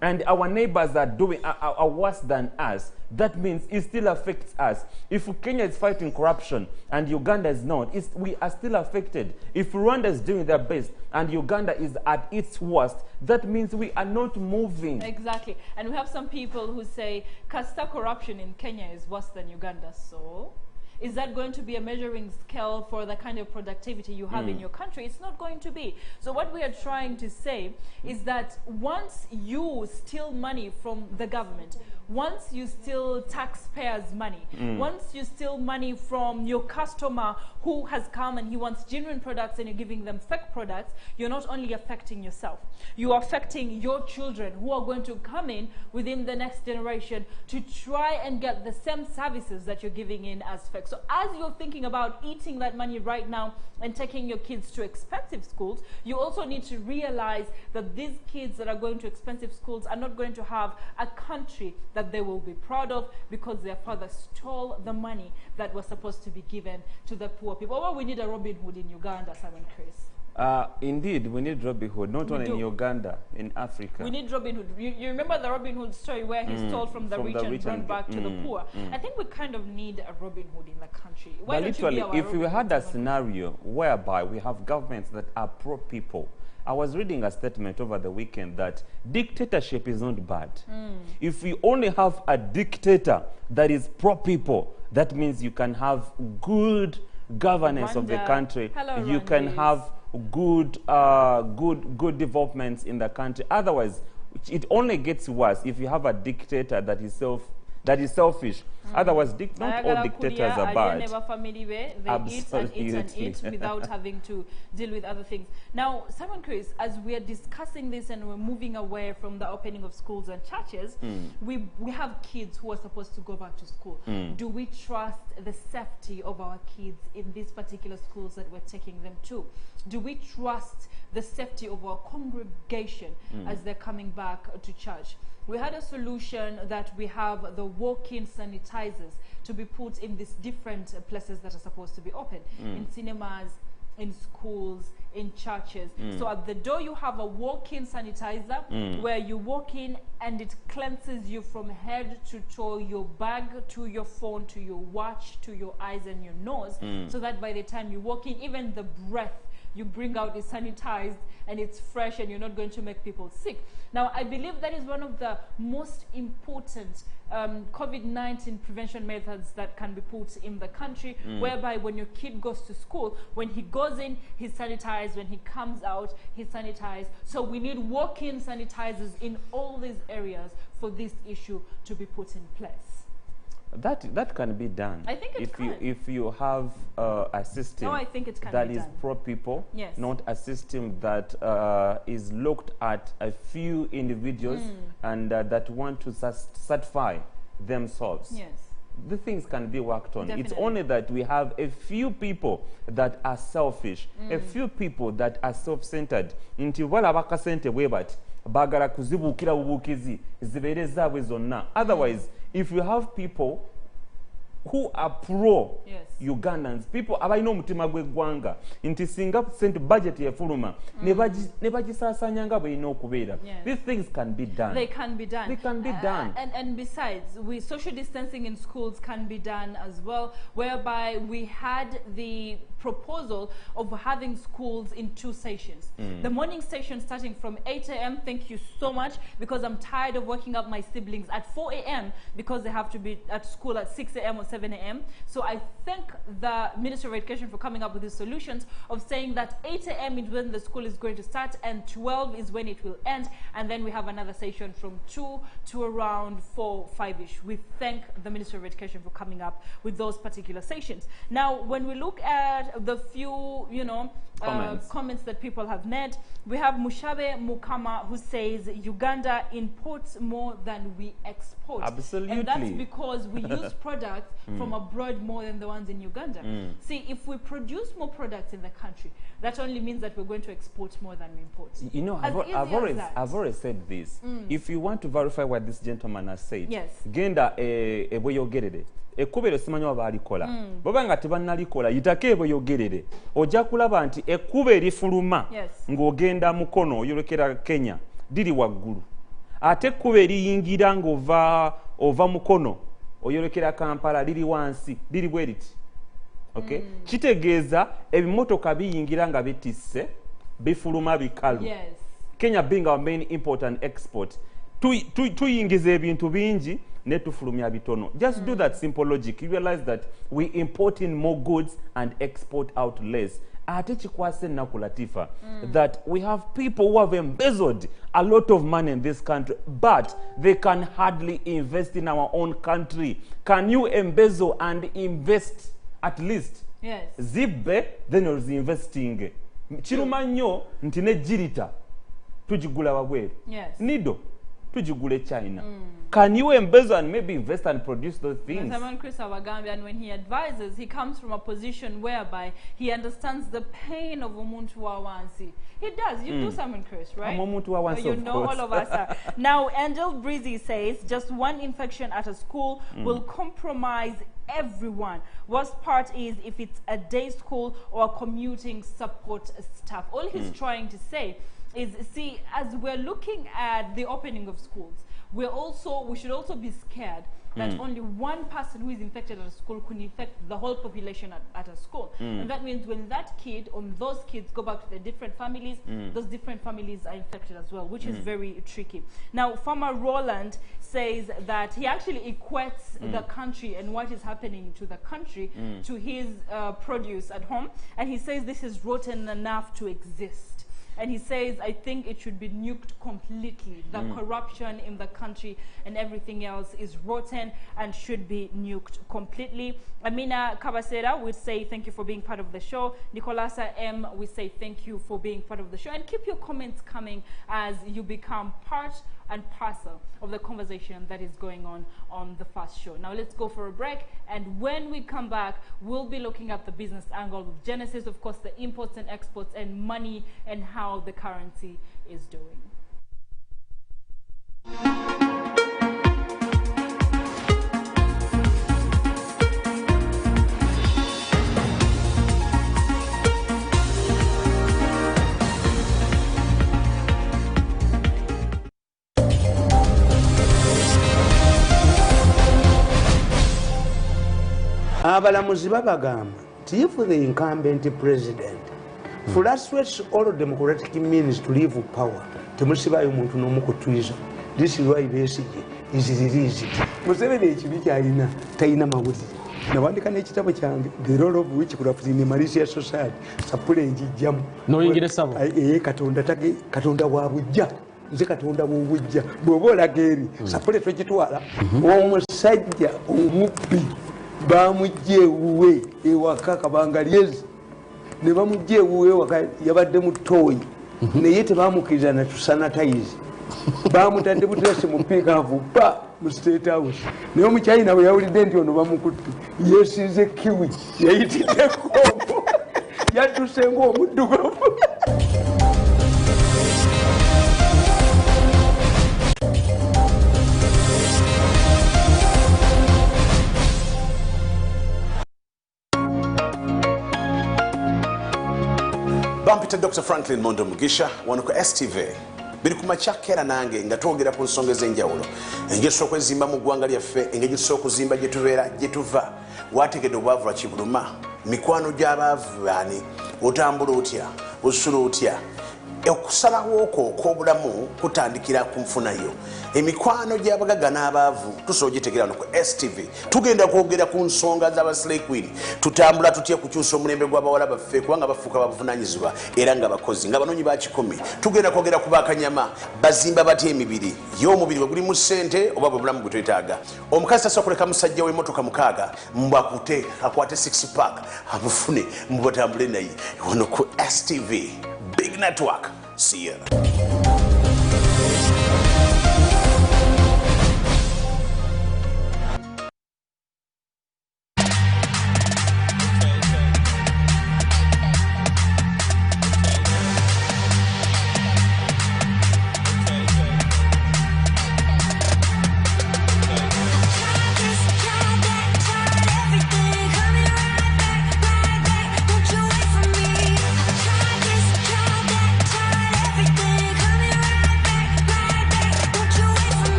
and our neighbors are worse than us. That means it still affects us. If Kenya is fighting corruption and Uganda is not, we are still affected. If Rwanda is doing their best and Uganda is at its worst, that means we are not moving. Exactly. And we have some people who say, Kasta corruption in Kenya is worse than Uganda, so is that going to be a measuring scale for the kind of productivity you have in your country? It's not going to be. So what we are trying to say is that once you steal money from the government, once you steal taxpayers' money, once you steal money from your customer who has come and he wants genuine products and you're giving them fake products, you're not only affecting yourself, you're affecting your children who are going to come in within the next generation to try and get the same services that you're giving in as fake. So as you're thinking about eating that money right now and taking your kids to expensive schools, you also need to realize that these kids that are going to expensive schools are not going to have a country that they will be proud of because their father stole the money that was supposed to be given to the poor people. Well, we need a Robin Hood in Uganda, Simon Chris. Indeed, we need Robin Hood, not only in Uganda, in Africa. We need Robin Hood. You remember the Robin Hood story where he stole from the rich and brought back to the poor? I think we kind of need a Robin Hood in the country. Why but literally, if we had a scenario whereby we have governments that are pro-people, I was reading a statement over the weekend that dictatorship is not bad. If we only have a dictator that is pro-people, that means you can have good governance of the country. You can have good developments in the country. Otherwise, it only gets worse if you have a dictator that is selfish. Otherwise, not all dictators are bad. They eat and eat and eat without having to deal with other things. Now, Simon Chris, as we are discussing this and we're moving away from the opening of schools and churches, we have kids who are supposed to go back to school. Do we trust the safety of our kids in these particular schools that we're taking them to? Do we trust the safety of our congregation as they're coming back to church? We had a solution that we have the walk-in sanitizers to be put in these different places that are supposed to be open, in cinemas, in schools, in churches. So at the door you have a walk-in sanitizer where you walk in and it cleanses you from head to toe, your bag to your phone to your watch to your eyes and your nose, so that by the time you walk in, even the breath you bring out is sanitized and it's fresh and you're not going to make people sick. Now, I believe that is one of the most important COVID-19 prevention methods that can be put in the country, whereby when your kid goes to school, when he goes in, he's sanitized, when he comes out, he's sanitized. So we need walk-in sanitizers in all these areas for this issue to be put in place. That can be done. I think if you have a system that is pro-people, not a system that is looked at a few individuals and that want to satisfy themselves. The things can be worked on. It's only that we have a few people that are selfish, a few people that are self-centered. Otherwise, if you have people who are pro Yes. Ugandans, people abalina omutima gw'eggwanga nti singa sente budget yefuluma ne bagisaasanya nga bw'erina okubeera. Yes. These things can be done. They can be done. They can be done. And besides, social distancing in schools can be done as well, whereby we had the proposal of having schools in 2 sessions. The morning session starting from 8 a.m. Thank you so much, because I'm tired of waking up my siblings at 4 a.m. because they have to be at school at 6 a.m. or 7 a.m. So I thank the Ministry of Education for coming up with these solutions of saying that 8 a.m. is when the school is going to start and 12 is when it will end, and then we have another session from 2 to around 4, 5-ish. We thank the Ministry of Education for coming up with those particular sessions. Now, when we look at the few, comments that people have made, we have Mushabe Mukama, who says Uganda imports more than we export. Absolutely. And that's because we use products from abroad more than the ones in Uganda. See, if we produce more products in the country, that only means that we're going to export more than we import. You know, I've always said this. If you want to verify what this gentleman has said, yes. Genda ebweyogerere. Ekkubero simanyi oba alikola. Baba nga tebannalikola yitako ebweyogerere. Ojja kulaba nti ekkubo erifuluma ng'ogenda mukono oyolekera Kenya diri waggulu. Ate ekkubo eriyingira ng'ova mukono oyolekera Kampala liri wansi diri bwe riti. Okay? Kitegeeza ebimotoka biyingira nga bitisse bifuluma bikalu. Yes. Kenya being our main import and export. Tuyingiza ebintu bingi ne tufulumya bitono. Just do that simple logic. You realize that we import in more goods and export out less. Ate chikwase naku Latifah, that we have people who have embezzled a lot of money in this country, but they can hardly invest in our own country. Can you embezzle and invest at least? Yes. Zibbe, then you're investing. Chiruma nnyo nti ne jirita tujigula wabweru. Yes. Nido tujigule China. Can you embezzle and maybe invest and produce those things? Simon Chris Abagambi, and when he advises, he comes from a position whereby he understands the pain of umuntu wa wansi. He does. You do, Simon Chris, right? I'm umuntu wa wansi, you know, all of us are. Now, Angel Breezy says, just one infection at a school will compromise everyone. Worst part is if it's a day school or a commuting support staff. All he's trying to say is, see, as we're looking at the opening of schools, we should also be scared that only one person who is infected at a school could infect the whole population at a school. And that means when that kid or those kids go back to their different families, those different families are infected as well, which is very tricky. Now, Farmer Roland says that he actually equates the country and what is happening to the country to his produce at home. And he says this is rotten enough to exist. And he says, I think it should be nuked completely. The corruption in the country and everything else is rotten and should be nuked completely. Amina Kabasera would say thank you for being part of the show. Nicolasa M would say thank you for being part of the show. And keep your comments coming as you become part and parcel of the conversation that is going on the first show. Now let's go for a break, and when we come back, we'll be looking at the business angle of Genesis, of course, the imports and exports and money and how the currency is doing. Abalamuzi babagamba nti if the incumbent president frustrates all democratic means to leave power, temusibayo muntu n'omu ku Twitter. This is why Besigye is released. Museveni ekibi kyalina talina mawulire. Nawandika n'ekitabo kyange the role of which could have been in malicious society sapule enjijjamu noyingire sabo katonda wa bujja nze katonda w'obujja bw'oba olaga eri sapule twekitwala omusajja omubbi bamujja ewuwe ewaka kabanga lyezi ne bamujja ewuwe ewaka yabadde mu ttooyi naye tebamukkiriza na tusanatayizi bamutadde buteesi mu piikaavu pa mu state house naye omukyayina bwe yawulidde nti ono bamukutte yeesize kiwi yayitiddeko yadduse ng'omuddugavu. bampita Dr. Franklin Mondo Mugisha wano ku STV biri ku makyakera nange nga twogera ku nsonga ez'enjawulo engeri tusobola okwezimba mu ggwanga lyaffe engeri tusobola okuzimba gye tubeera gye tuva wategedde obwavu lwa kibuluma mikwano gy'abaavu baani otambula otya osula otya okusalawo okwo okw'obulamu kutandikira ku nfunayo emikwano gy'abagaga n'abaavu tusobola ogitegeera wano ku STV tugenda kwogera ku nsonga z'abaslay queen tutambula tutya kukyusa omulembe gw'abawala baffe kubanga bafuuka babuvunaanyizibwa era nga bakozi nga banoonyi ba kikumi tugenda kwogera ku bakanyama bazimba batya emibiri ye omubiri bwe gulimu ssente oba bwe bulamu bwe twetaaga omukazi tasobola kuleka musajja w'emmotoka mukaaga mbwakute akwate 6 pack amufune mubatambule naye wano ku STV Big Network. See ya.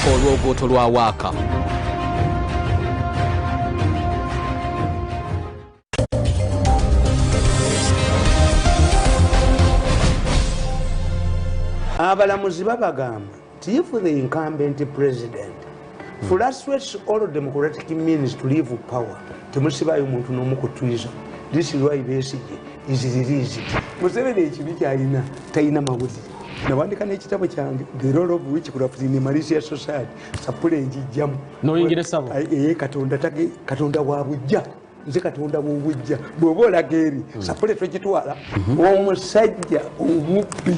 Olwogoto lwa waaka. Abalamuzi babagamba if the incumbent president frustrates all democratic means to leave power temusibayo muntu n'omu kutwiza. This is why Besigye is released. Museveni ekibi kyalina talina mawulire. Nawandika n'ekitabo kyange the role of witchcraft in Malaysia society sapule enjijjamu n'oyingira essabo katonda wa bujja nze katonda w'obujja bw'oba olaga eri sapule twegitwala omusajja omubbi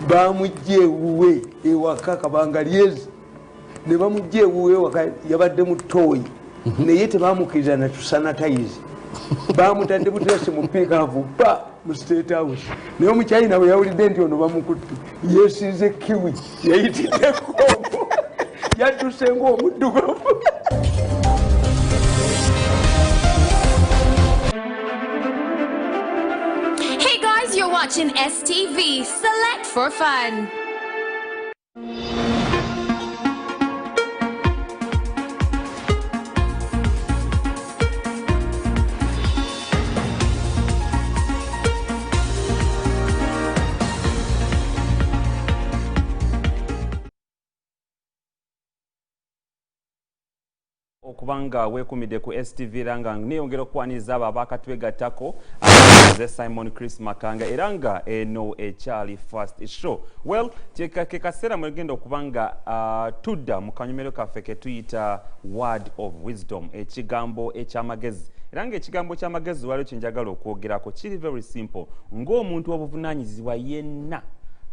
bamujja ewuwe ewaka kabanga lyezi ne bamujja ewuwe ewaka yabadde mu ttooyi naye tebamukkiriza na tusanatayizi bamutadde buteesi mu piikaavu ba mu state house naye omukyayina bwe yawulidde nti ono bamukutte yeesinze kiwi yayitidde kombo yadduse ng'omuddugavu. Hey guys, you're watching STV. Select for fun. okubanga wekumide ku STV ranga niyongera okwaniza abo abakatwegattako ze Simon Chris Makanga era nga eno ekyali first show. Well, ke kaseera mwegenda okubanga tudda mu kanyumero kaffe ke tuyita word of wisdom, ekigambo ekyamagezi. Era nga ekigambo ky'amagezi waliwo kyenjagala okwogerako kiri very simple ng'omuntu obuvunaanyizibwa yenna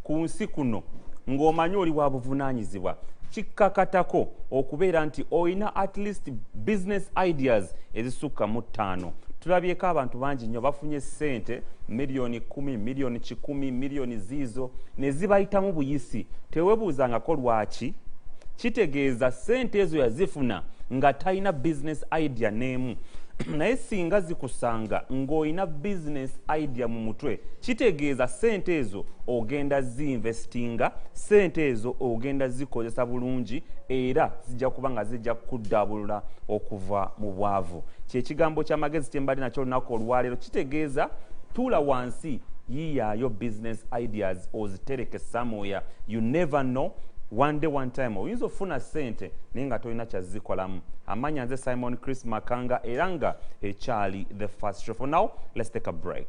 ku nsi kuno ng'omanyi oli wa buvunaanyizibwa kikakatako okubeera nti oyina at least business ideas ezisukka mu 5. Tulabyeko abantu bangi nnyo bafunye ssente miliyoni 10 miliyoni 10 miliyoni ziizo ne zibayitamu buyisi tewebuuzangako lwaki kitegeeza ssente ezo yazifuna nga talina business idea n'emu naye singa zikusanga ng'oyina business idea mu mutwe kitegeeza ssente ezo ogenda zinvestinga ssente ezo ogenda zikozesa bulungi era zijja kuba nga zijja kuddabulula okuva mu bwavu. Kyekigambo ky'amagezi kye mbadde nakyo olunaku olwaleero kitegeeza tuula wansi yiiyaayo business ideas ozitereke somewhere. You never know. One day, one time, oyinza ofuna ssente naye nga tolina kyazikolamu. Amanya nze Simon Chris Makanga era nga ekyali the first show. For now, let's take a break.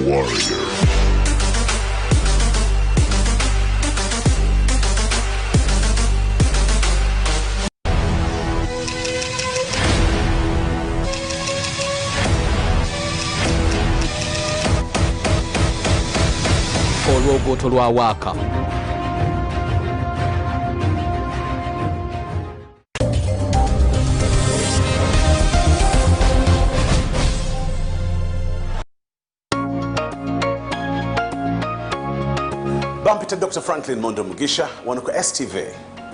warrior. Olwogoto lwa waaka. Bampita Dr. Franklin Mondo Mugisha wano ku STV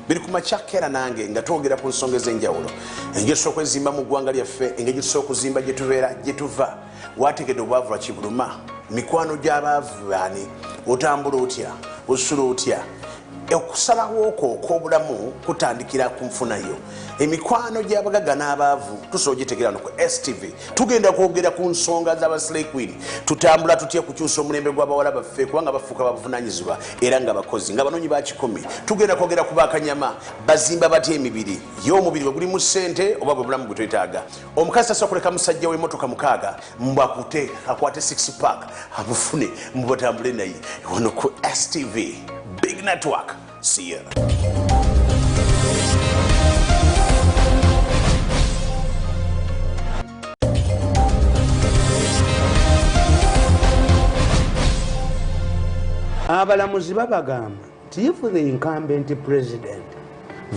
biri ku makyakera nange nga twogera ku nsonga ez'enjawulo engeri okwezimba mu ggwanga lyaffe engeri okuzimba gye tubeera gye tuva wategedde obwavu lwa kibuluma mikwano gy'abaavu baani otambula otya osula otya okusalawo okwo okw'obulamu kutandikira ku nfunayo emikwano gy'abagaga n'abaavu tusobola ogitegeera no ku STV tugenda kwogera ku nsonga z'abaslay queen tutambula tutya kukyusa omulembe gw'abawala baffe kubanga bafuuka babuvunaanyizibwa era nga bakozi nga banoonyi ba kikumi tugenda kwogera ku bakanyama bazimba batya emibiri y'omubiri bwe guli mu ssente oba bwe bulamu bwe twetaaga omukazi tasobola kuleka musajja w'emmotoka mukaaga mbwakute akwate 6 pack abufune mubatambule naye wano ku STV Big Network. See ya. Abalamuzi babagamba nti if the incumbent president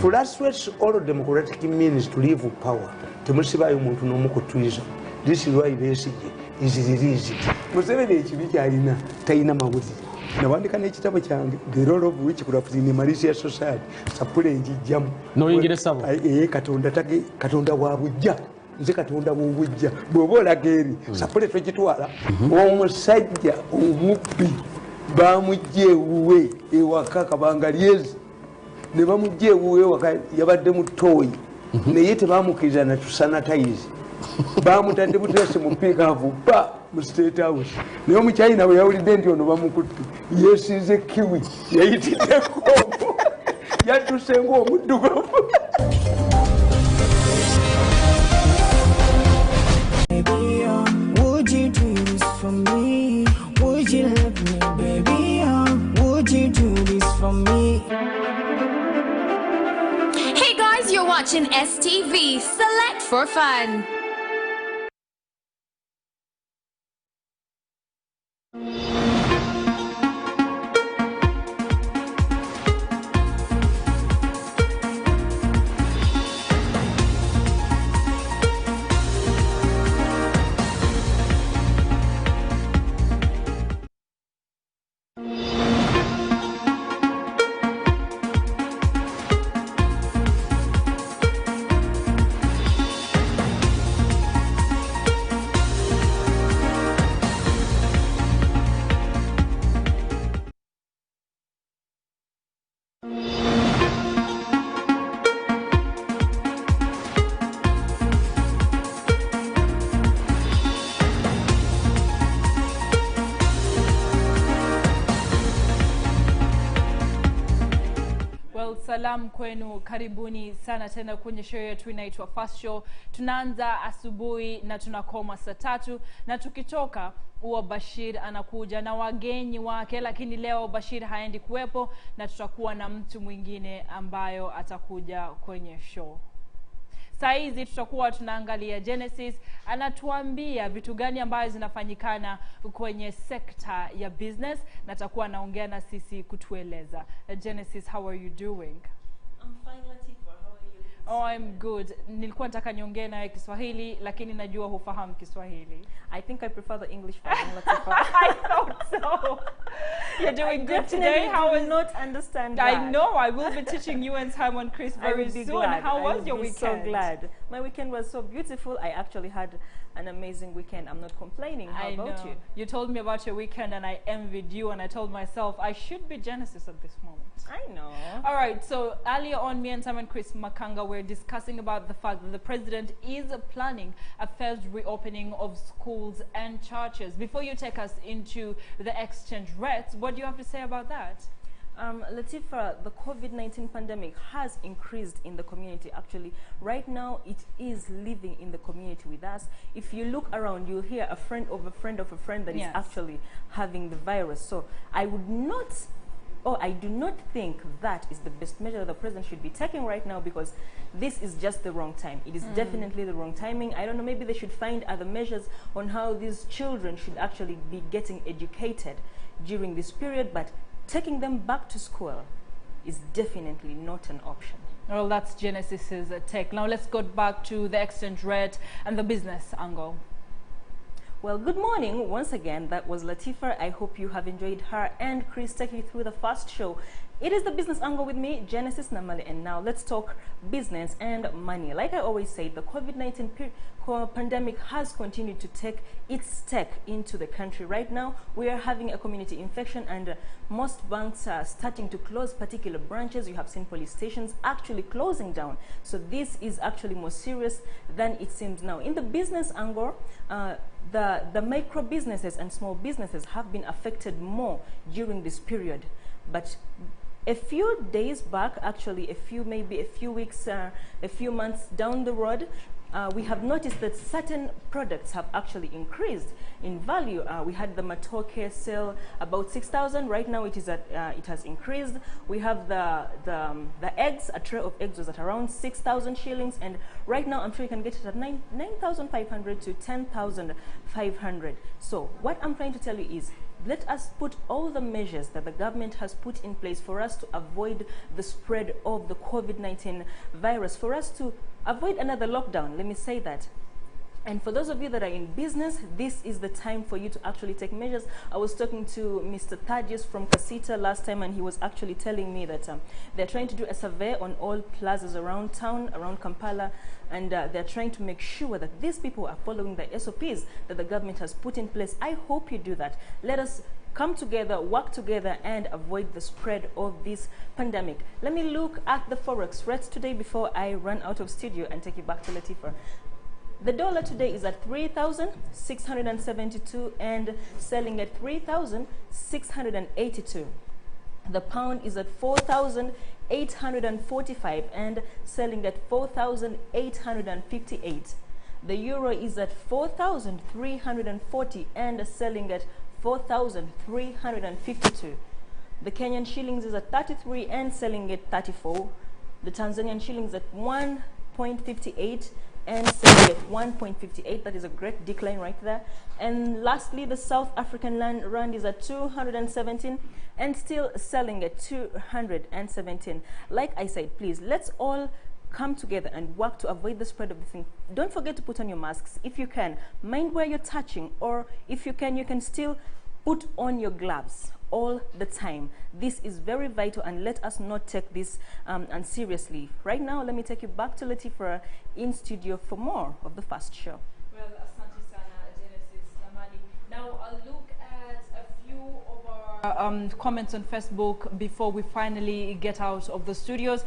frustrates all democratic means to leave power temusibayo muntu n'omu ku treason. This is why Besigye is released. Museveni ekibi kyalina talina mawulire. Nawandika n'ekitabo kyange the role of witchcraft in a malicious society sapule njijjamu noyingire sabo katonda wa bujja nze katonda w'obujja bw'oba olaga eri sapule twekitwala omusajja omubbi bamujja ewuwe ewaka kabanga lyezi ne bamujja ewuwe ewaka yabadde mu ttooyi naye tebamukkiriza na tusanatayizi bamutadde butese mu piikaavu ba mu State House naye omukyayina bwe yawulidde nti ono bamukutte yeesize kiwi yayitiddeko yadduse ng'omuddugavu. Would you do this for me? Would you love me, baby? Would you do this for me? Hey guys, you're watching STV. Select for fun. Salam kwenu, karibuni sana tena kwenye show yetu inaitwa Fast Show. Tunaanza asubuhi na tunakoma saa 3 na tukitoka huwa Bashir anakuja na wageni wake, lakini leo Bashir haendi kuwepo na tutakuwa na mtu mwingine ambayo atakuja kwenye show. Saa hizi tutakuwa tunaangalia Genesis anatuambia vitu gani ambayo zinafanyikana kwenye sekta ya business na atakuwa anaongea na sisi kutueleza. Genesis, how are you doing? I'm fine, Latifah. How are you? Oh, I'm good. Nilikuwa nataka niongee nawe Kiswahili lakini najua hufahamu Kiswahili. I think I prefer the English version, Latifah. I thought so. You're doing good today. How will not understand that. I know. I will be teaching you and Simon Chris very soon. Glad. How was your weekend? So glad. My weekend was so beautiful. I actually had an amazing weekend. I'm not complaining. How about you? You told me about your weekend and I envied you, and I told myself I should be Genesis at this moment. I know. All right, so earlier on, me and Simon Chris Makanga were discussing about the fact that the president is planning a phased reopening of schools and churches. Before you take us into the exchange rates, what do you have to say about that? Latifah, the COVID-19 pandemic has increased in the community. Actually, right now it is living in the community with us. If you look around, you'll hear a friend of a friend of a friend that is actually having the virus. So I would not, or I do not think that is the best measure the president should be taking right now, because this is just the wrong time. It is definitely the wrong timing. I don't know, maybe they should find other measures on how these children should actually be getting educated during this period, but taking them back to school is definitely not an option. Well, that's Genesis's take. Now let's go back to the exchange rate and the business angle. Well, good morning once again. That was Latifah. I hope you have enjoyed her and Chris taking you through the first show. It is the business angle with me, Genesis Namale, and now let's talk business and money. Like I always say, the COVID-19 pandemic has continued to take its take into the country. Right now, we are having a community infection, and most banks are starting to close particular branches. You have seen police stations actually closing down. So this is actually more serious than it seems now. In the business angle, the micro businesses and small businesses have been affected more during this period. But a few days back, actually maybe a few weeks, a few months down the road, we have noticed that certain products have actually increased in value. We had the matoke sale about 6,000. Right now it is at it has increased. We have the eggs. A tray of eggs was at around 6,000 shillings, and right now I'm sure you can get it at 9,500 to 10,500. So what I'm trying to tell you is, let us put all the measures that the government has put in place for us to avoid the spread of the COVID-19 virus, for us to avoid another lockdown, let me say that. And for those of you that are in business, this is the time for you to actually take measures. I was talking to Mr. Thaddeus from Casita last time, and he was actually telling me that they're trying to do a survey on all plazas around town, around Kampala, and they're trying to make sure that these people are following the SOPs that the government has put in place. I hope you do that. Let us come together, work together, and avoid the spread of this pandemic. Let me look at the forex rates today before I run out of studio and take you back to Latifah. The dollar today is at 3,672 and selling at 3,682. The pound is at 4,845 and selling at 4,858. The euro is at 4,340 and selling at 4,352. The Kenyan shillings is at 33 and selling at 34. The Tanzanian shillings at 1.58 and selling at 1.58. That is a great decline right there. And lastly, the South African rand is at 217 and still selling at 217. Like I said, please, let's all come together and work to avoid the spread of the thing. Don't forget to put on your masks if you can. Mind where you're touching, or if you can still put on your gloves all the time. This is very vital, and let us not take this unseriously. Right now, let me take you back to Latifah in studio for more of the first show. Well, asante sana, Genesis Namani. Now, I'll look at a few of our comments on Facebook before we finally get out of the studios.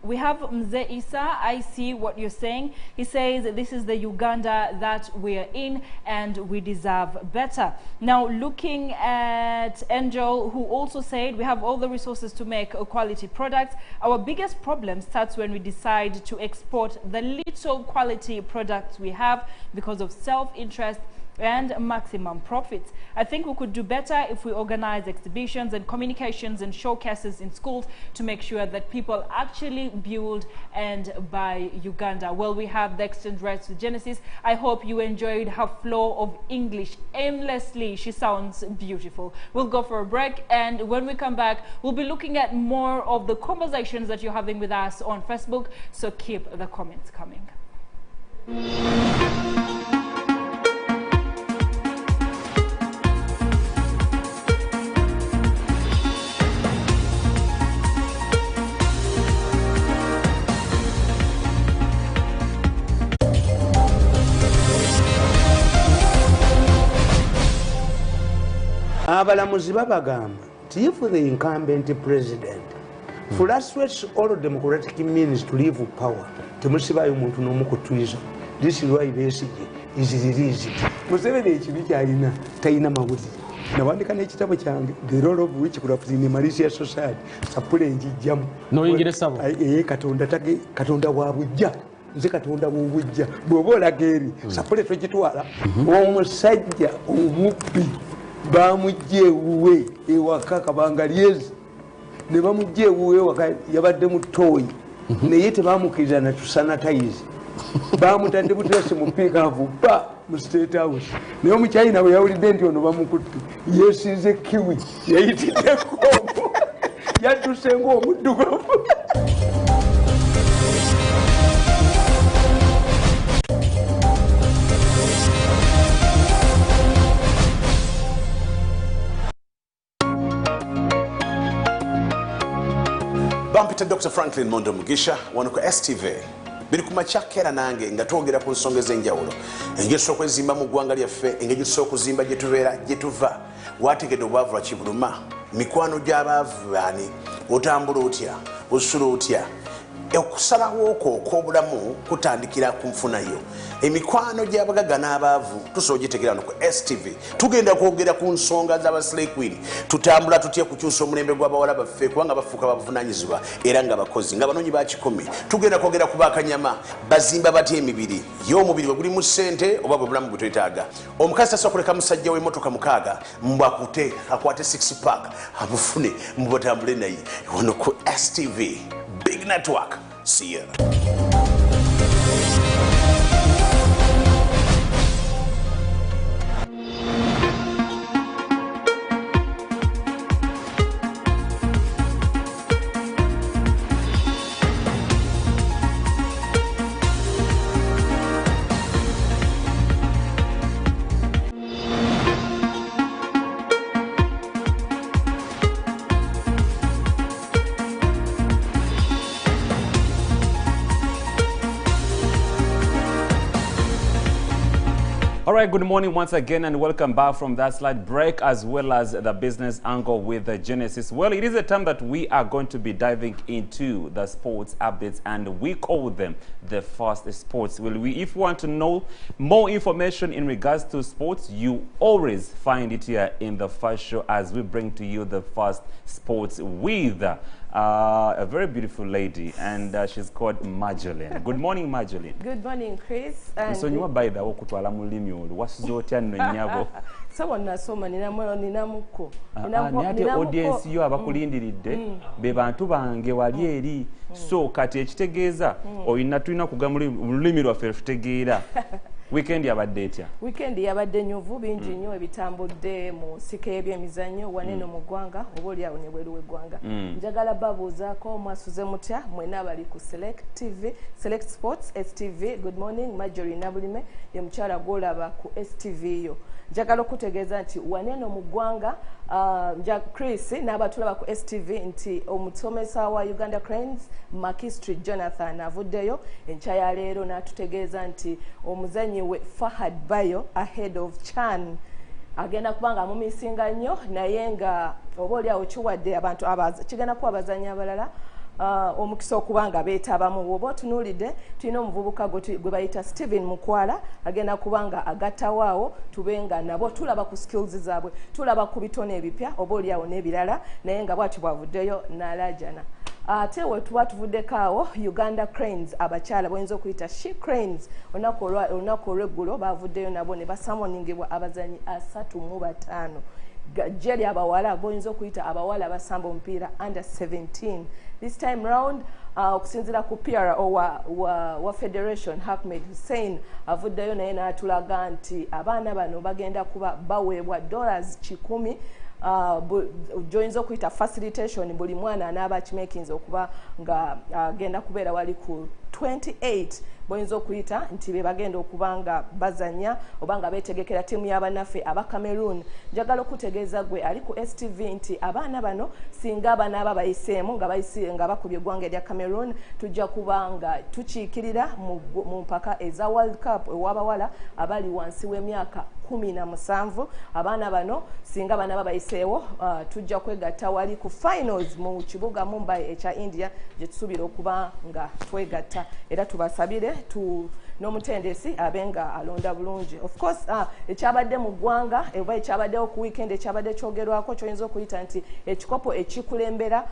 We have Mzee Isa. I see what you're saying. He says this is the Uganda that we're in and we deserve better. Now, looking at Angel, who also said we have all the resources to make a quality product. Our biggest problem starts when we decide to export the little quality products we have because of self-interest and maximum profits. I think we could do better if we organize exhibitions and communications and showcases in schools to make sure that people actually build and buy Uganda. Well, we have the exchange rights with Genesis. I hope you enjoyed her flow of English aimlessly. She sounds beautiful. We'll go for a break, and when we come back, we'll be looking at more of the conversations that you're having with us on Facebook, so keep the comments coming. Abalamuzi babagamba, if the incumbent president frustrates all democratic means to leave power, temusibayo muntu n'omu kutwiza. This is why Besigye is released. Museveni ekibi kyalina talina mawulire. nawandika n'ekitabo kyange the role of witchcraft in Malaysia society sapule njijjamu noyingira essabo katonda wa bujja nze katonda w'obujja bw'oba olaga eri sapule togitwala omusajja omubbi bamujja ewuwe ewaka kabanga lyezi ne bamujja ewuwe ewaka yabadde mu ttooyi naye tebamukkiriza na tusanatayizi bamutadde buteresi mu piikaavu ba mu state house naye omukyayina bwe yawulidde nti ono bamukutte yeesinze kiwi yayitiddeko yadduse ng'omuddugavu. Bampita Dr. Franklin Mondo Mugisha wano ku STV biri ku makyakera nange nga twogera ku nsonga ez'enjawulo engeri tusobola okwezimba mu ggwanga lyaffe engeri tusobola okuzimba gye tubeera gye tuva wategedde obwavu lwa kibuluma mikwano gy'abaavu baani otambula otya osula otya okusalawo okwo okw'obulamu kutandikira ku nfunayo emikwano gy'abagaga n'abaavu tusobola ogitegeera no ku STV tugenda kwogera ku nsonga z'abaslay queen tutambula tutya kukyusa omulembe gw'abawala baffe kubanga bafuuka babuvunaanyizibwa era nga bakozi nga banoonyi ba kikumi tugenda kwogera ku bakanyama bazimba batya emibiri y'omubiri bwe guli mu ssente oba bwe bulamu bwe twetaaga omukazi tasobola kuleka musajja w'emmotoka mukaaga mbwakute akwate 6 pack abufune mubatambule naye wano ku STV Big Network. See ya. All right, good morning once again and welcome back from that slight break as well as the business angle with the Genesis. Well, it is a time that we are going to be diving into the sports updates and we call them the Fast Sports. Well, if you want to know more information in regards to sports, you always find it here in the Fast Show as we bring to you the Fast Sports with a very beautiful lady and she's called Marjolaine. Good morning, Marjolaine. Good morning, Chris. So you are by the okutwala mulimi olu wasizotya nno nyabo. Sawa nasoma ninamuko. Nate audience yo abakulindiridde be bantu bange wali eri. So kati ekitegeeza oyina tulina kugamba mulimi lwaffe tutegeera. Weekend yabadde etya? Weekend yabadde nyovu bingi nnyo ebitambudde mu nsiko y'ebyemizannyo wanene mu ggwanga oba oli awo ne bweru w'eggwanga. Njagala babuuzaako mwasuze mutya mwena abali ku Select Sports STV. Good morning, Marjorie Nabulime ye mukyala gw'olaba ku STV yo. Njagala okutegeeza nti wanene mu ggwanga Chris n'abatulaba ku STV nti omusomesa wa Uganda Cranes Makistri Jonathan avuddeyo enkya ya leero n'atutegeeza nti omuzannyi we Fahad Bayo ahead of Chan agenda kubanga amumisinga nnyo naye nga oba oli awo kiwadde abantu kigenda kuba abazannyi abalala omukisa okubanga beetabamu oba otunuulidde tulina omuvubuka gwe bayita Steven Mukwala agenda kubanga agattawaawo tubenga nabo tulaba ku skills zaabwe tulaba ku bitone ebipya oba oli awo n'ebirala naye nga bwati bwavuddeyo n'alajana ate we tuba tuvuddeko awo Uganda Cranes abakyala boyinza okuyita She Cranes olunaku olw'eggulo bavuddeyo nabo ne basamoningibwa abazanyi 35 jeri abawala boyinza okuyita abawala abasamba omupiira under 17 this time round okusinzira ku PRO wa Federation Hamid Hussein avuddeyo naye n'atulaga nti abaana bano bagenda kuba baweebwa $100 joyinza okuyita facilitation buli mwana anaaba akimakinze okuba nga agenda kubeera wali ku 28 boyinza okuyita nti be bagenda okubanga bazanya obanga betegekera tiimu y'abanaffe aba Cameroon. Njagala okutegeeza gwe ali ku STV nti abaana bano singa abaana aba bayiseemu nga bakubye eggwanga erya Cameroon tujja kubanga tukiikirira mu mpaka eza World Cup ew'abawala abali wansi w'emyaka 17. Abaana bano singa abaana aba bayiseewo tujja kwegatta wali ku finals mu kibuga Mumbai ekya India gye tusuubira okuba nga twegatta era tubasabire n'omutendesi abenga alonda bulungi. Of course ekyabadde mu ggwanga eba ekyabaddewo ku weekend ekyabadde kyogerwako kyoyinza okuyita nti ekikopo ekikulembera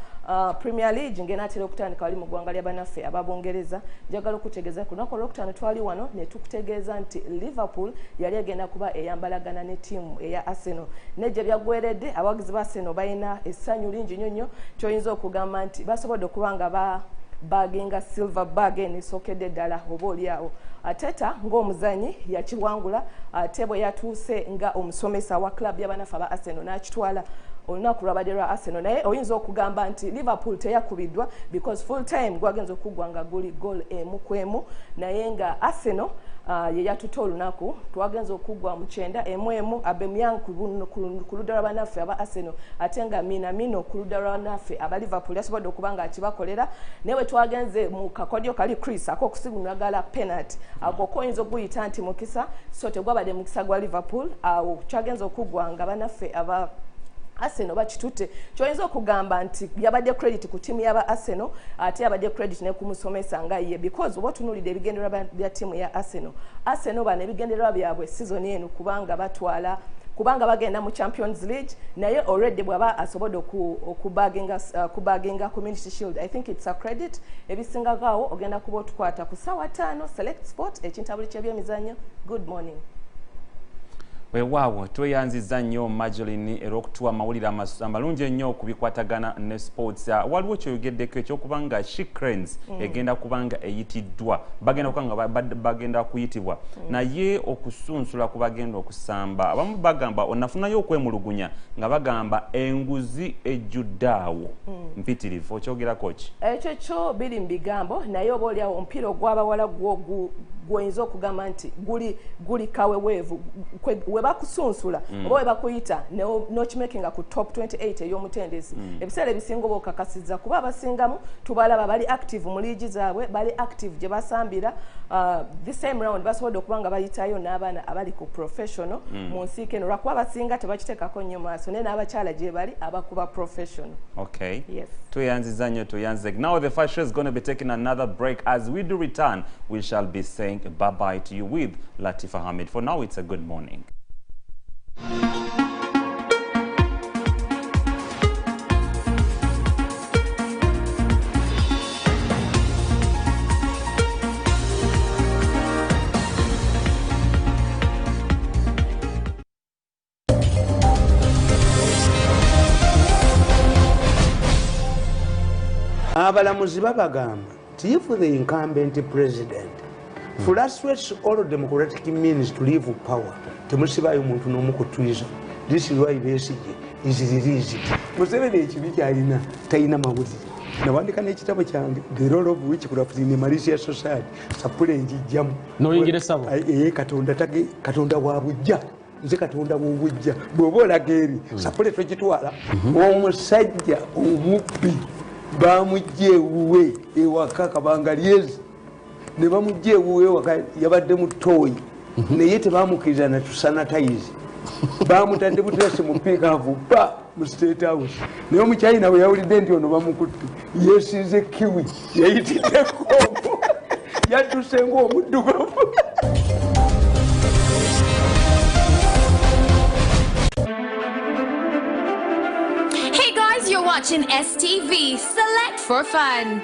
Premier League ng'enaatera okutandika wali mu ggwanga ly'abannaffe ababongereza. Njagala okutegeeza ku lunaku olwokutaano twali wano ne tukutegeeza nti Liverpool yali egenda kuba eyambalagana ne ttiimu eya Arsenal. Nejje byaggweredde abawagizi ba Arsenal balina essanyu lingi nnyo nnyo kyoyinza okugamba nti basobodde okuba nga bagenga silver bag enisookedde ddala oba oliawo. Ateta ng'omuzanyi yakiwangula ate bwe yatuuse nga omusomesa wa club y'abanafu aba Arsenal n'akitwala olunaku lwabadde lwa Arsenal. Naye oyinza okugamba nti Liverpool teyakubiddwa because full time gwagenza okuggwa nga guli goal 1-1 naye nga Arsenal ye yatuta olunaku twagenza okuggwa mu 9-1 Aubameyang ku ludda lw'abannaffe aba Arsenal ate nga Minamino ku ludda lw'abannaffe aba Liverpool yasobodde okuba nga akibakolera. Naye bwe twagenze mu kakodyo kali Chris ak'okusigunagala penalty ako koyinza okuyita nti mukisa so tegwabadde mukisa gwa Liverpool awo kyagenza okuggwa nga bannaffe aba Arsenal bakitutte. Kyoyinza okugamba nti yabadde credit ku tiimu y'aba Arsenal ate yabadde credit ne kumusomesa nga ye because oba otunuulidde ebigendererwa bya tiimu ya Arsenal bano ebigendererwa byabwe season eno kubanga bagenda mu Champions League naye already bwaba asobodde okubaginga Community Shield. I think it's a credit. Ebisingakaawo ogenda kuba otukwata ku ssaawa 5 Select Sport ekintabuli ky'ebyemizannyo. Good morning. Weewaawo tweyanziza nnyo Majoline era okutuwa amawulire amalungi ennyo okubikwatagana ne sports. Waliwo kyoyogeddeko ekyokuba nga She Cranes egenda kubanga eyitiddwa bagenda kuyitibwa naye okusunsula ku bagenda okusamba abamu bagamba onafunayo okwemulugunya nga bagamba enguzi ejjudde awo mpitirivu okyogerako ki? Ekyo kyo biri mu bigambo naye oba oliawo omupiira ogw'abawala gwoyinza okugamba nti guli kaweweevu webakusunsula oba webakuyita nokimakinga ku top 28 ey'omutendesi ebiseera ebisinga oba okakasizza kuba abasingamu tubalaba bali active mu liigi zaabwe bali active gye basambira this time round basobodde okuba nga bayitayo n'abaana abali ku professional mu nsiike eno lwakuba abasinga tebakiteekako nnyo maaso naye n'abakyala gye bali abakuba professional. Okay. Yes. Tuyanziza nnyo tuyanziza. Now the first show is going to be taking another break. As we do return, we shall be saying bye-bye to you with Latifah Hamid. For now, it's a good morning. Abalamuzi babagamba if the incumbent president frustrates all democratic means to leave power temusibayo muntu n'omu ku treason. This is why Besigye is released. Museveni ekibi kyalina talina mawulire nawandika n'ekitabo kyange the role of which could have been a malicious society sapule njijjamu noyingira essabo katonda wa bujja nze katonda w'obujja bw'oba olaga eri sapule twegitwala omusajja omubbi bamujja ewuwe ewaka kabanga lyezi ne bamujja ewuwe ewaka yabadde mu ttooyi naye tebamukkiriza na tusanatayizi bamutadde buteresi mu piikaavu ba mu state house naye omukyayina bwe yawulidde nti ono bamukutte yeesize kiwi yayitiddeko yadduse ng'omuddugavu. You're watching STV. Select for fun.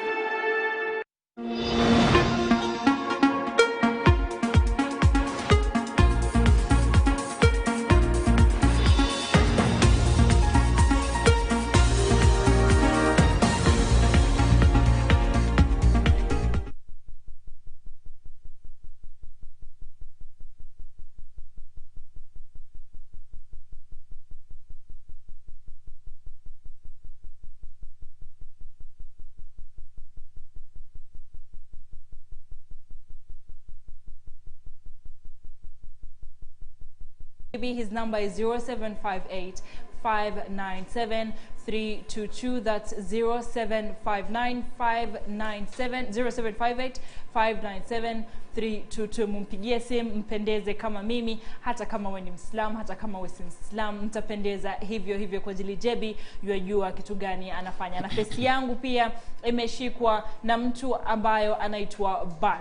His number is 0758 597 322. That's 0758-597 mumpigie simu mpendeze kama mimi, hata kama wewe ni Muislamu, hata kama wewe si Muislamu, mtapendeza hivyo hivyo kwa ajili Jebi yajua kitu gani anafanya. Na face yangu pia imeshikwa na mtu ambayo anaitwa Ban.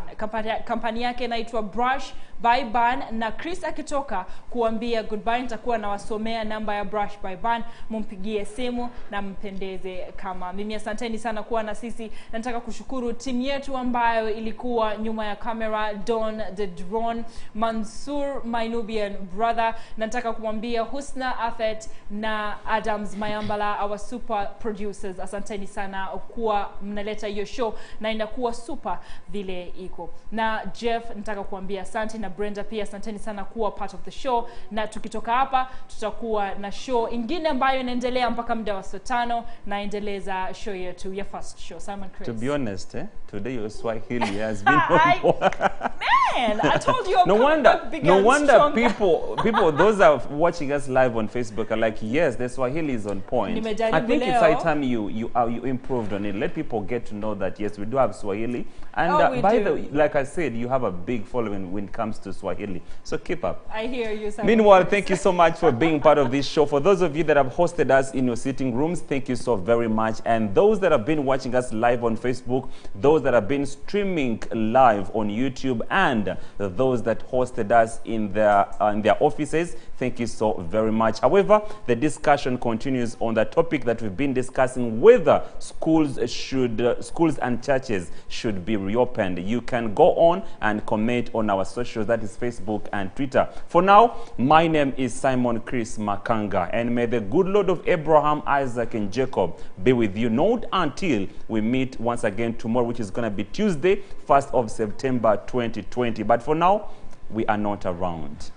Kampani yake inaitwa Brush by Ban, na Chris akitoka kuambia goodbye nitakuwa nawasomea namba ya Brush by Ban, mumpigie simu na mpendeze kama mimi. Asanteni sana kuwa na sisi. Nataka kushukuru timu yetu ambayo ilikuwa nyuma ya kamera, Don the Drone, Mansur my Nubian brother. Nataka kumwambia Husna Athet na Adams Mayambala, our super producers. Asanteni sana kuwa mnaleta hiyo show na inakuwa super vile iko. Na Jeff nataka kuambia asante, na Brenda pia asanteni sana kuwa part of the show. Na tukitoka hapa tutakuwa na show ingine ambayo inaendelea mpaka muda wa saa 5, na endeleza show yetu ya first show. Simon Chris. To be honest, today your Swahili has been man, I told you. No wonder people those are watching us live on Facebook are like, yes, the Swahili is on point. I think it's high time you improved on it. Let people get to know that yes, we do have Swahili, and like I said, you have a big following when it comes to Swahili. So keep up. I hear you. Simon. Meanwhile, thank you so much for being part of this show. For those of you that have hosted us in your sitting rooms, thank you so very much. And those that have been watching us live on Facebook, those that have been streaming live on YouTube, and those that hosted us in their offices, thank you so very much. However, the discussion continues on the topic that we've been discussing, whether schools and churches should be reopened. You can go on and comment on our socials, that is Facebook and Twitter. For now, my name is Simon Chris Makanga, and may the good Lord of Abraham, Isaac, and Jacob be with you, not until we meet once again tomorrow, which is going to be Tuesday, 1st of September 2020. But for now, we are not around.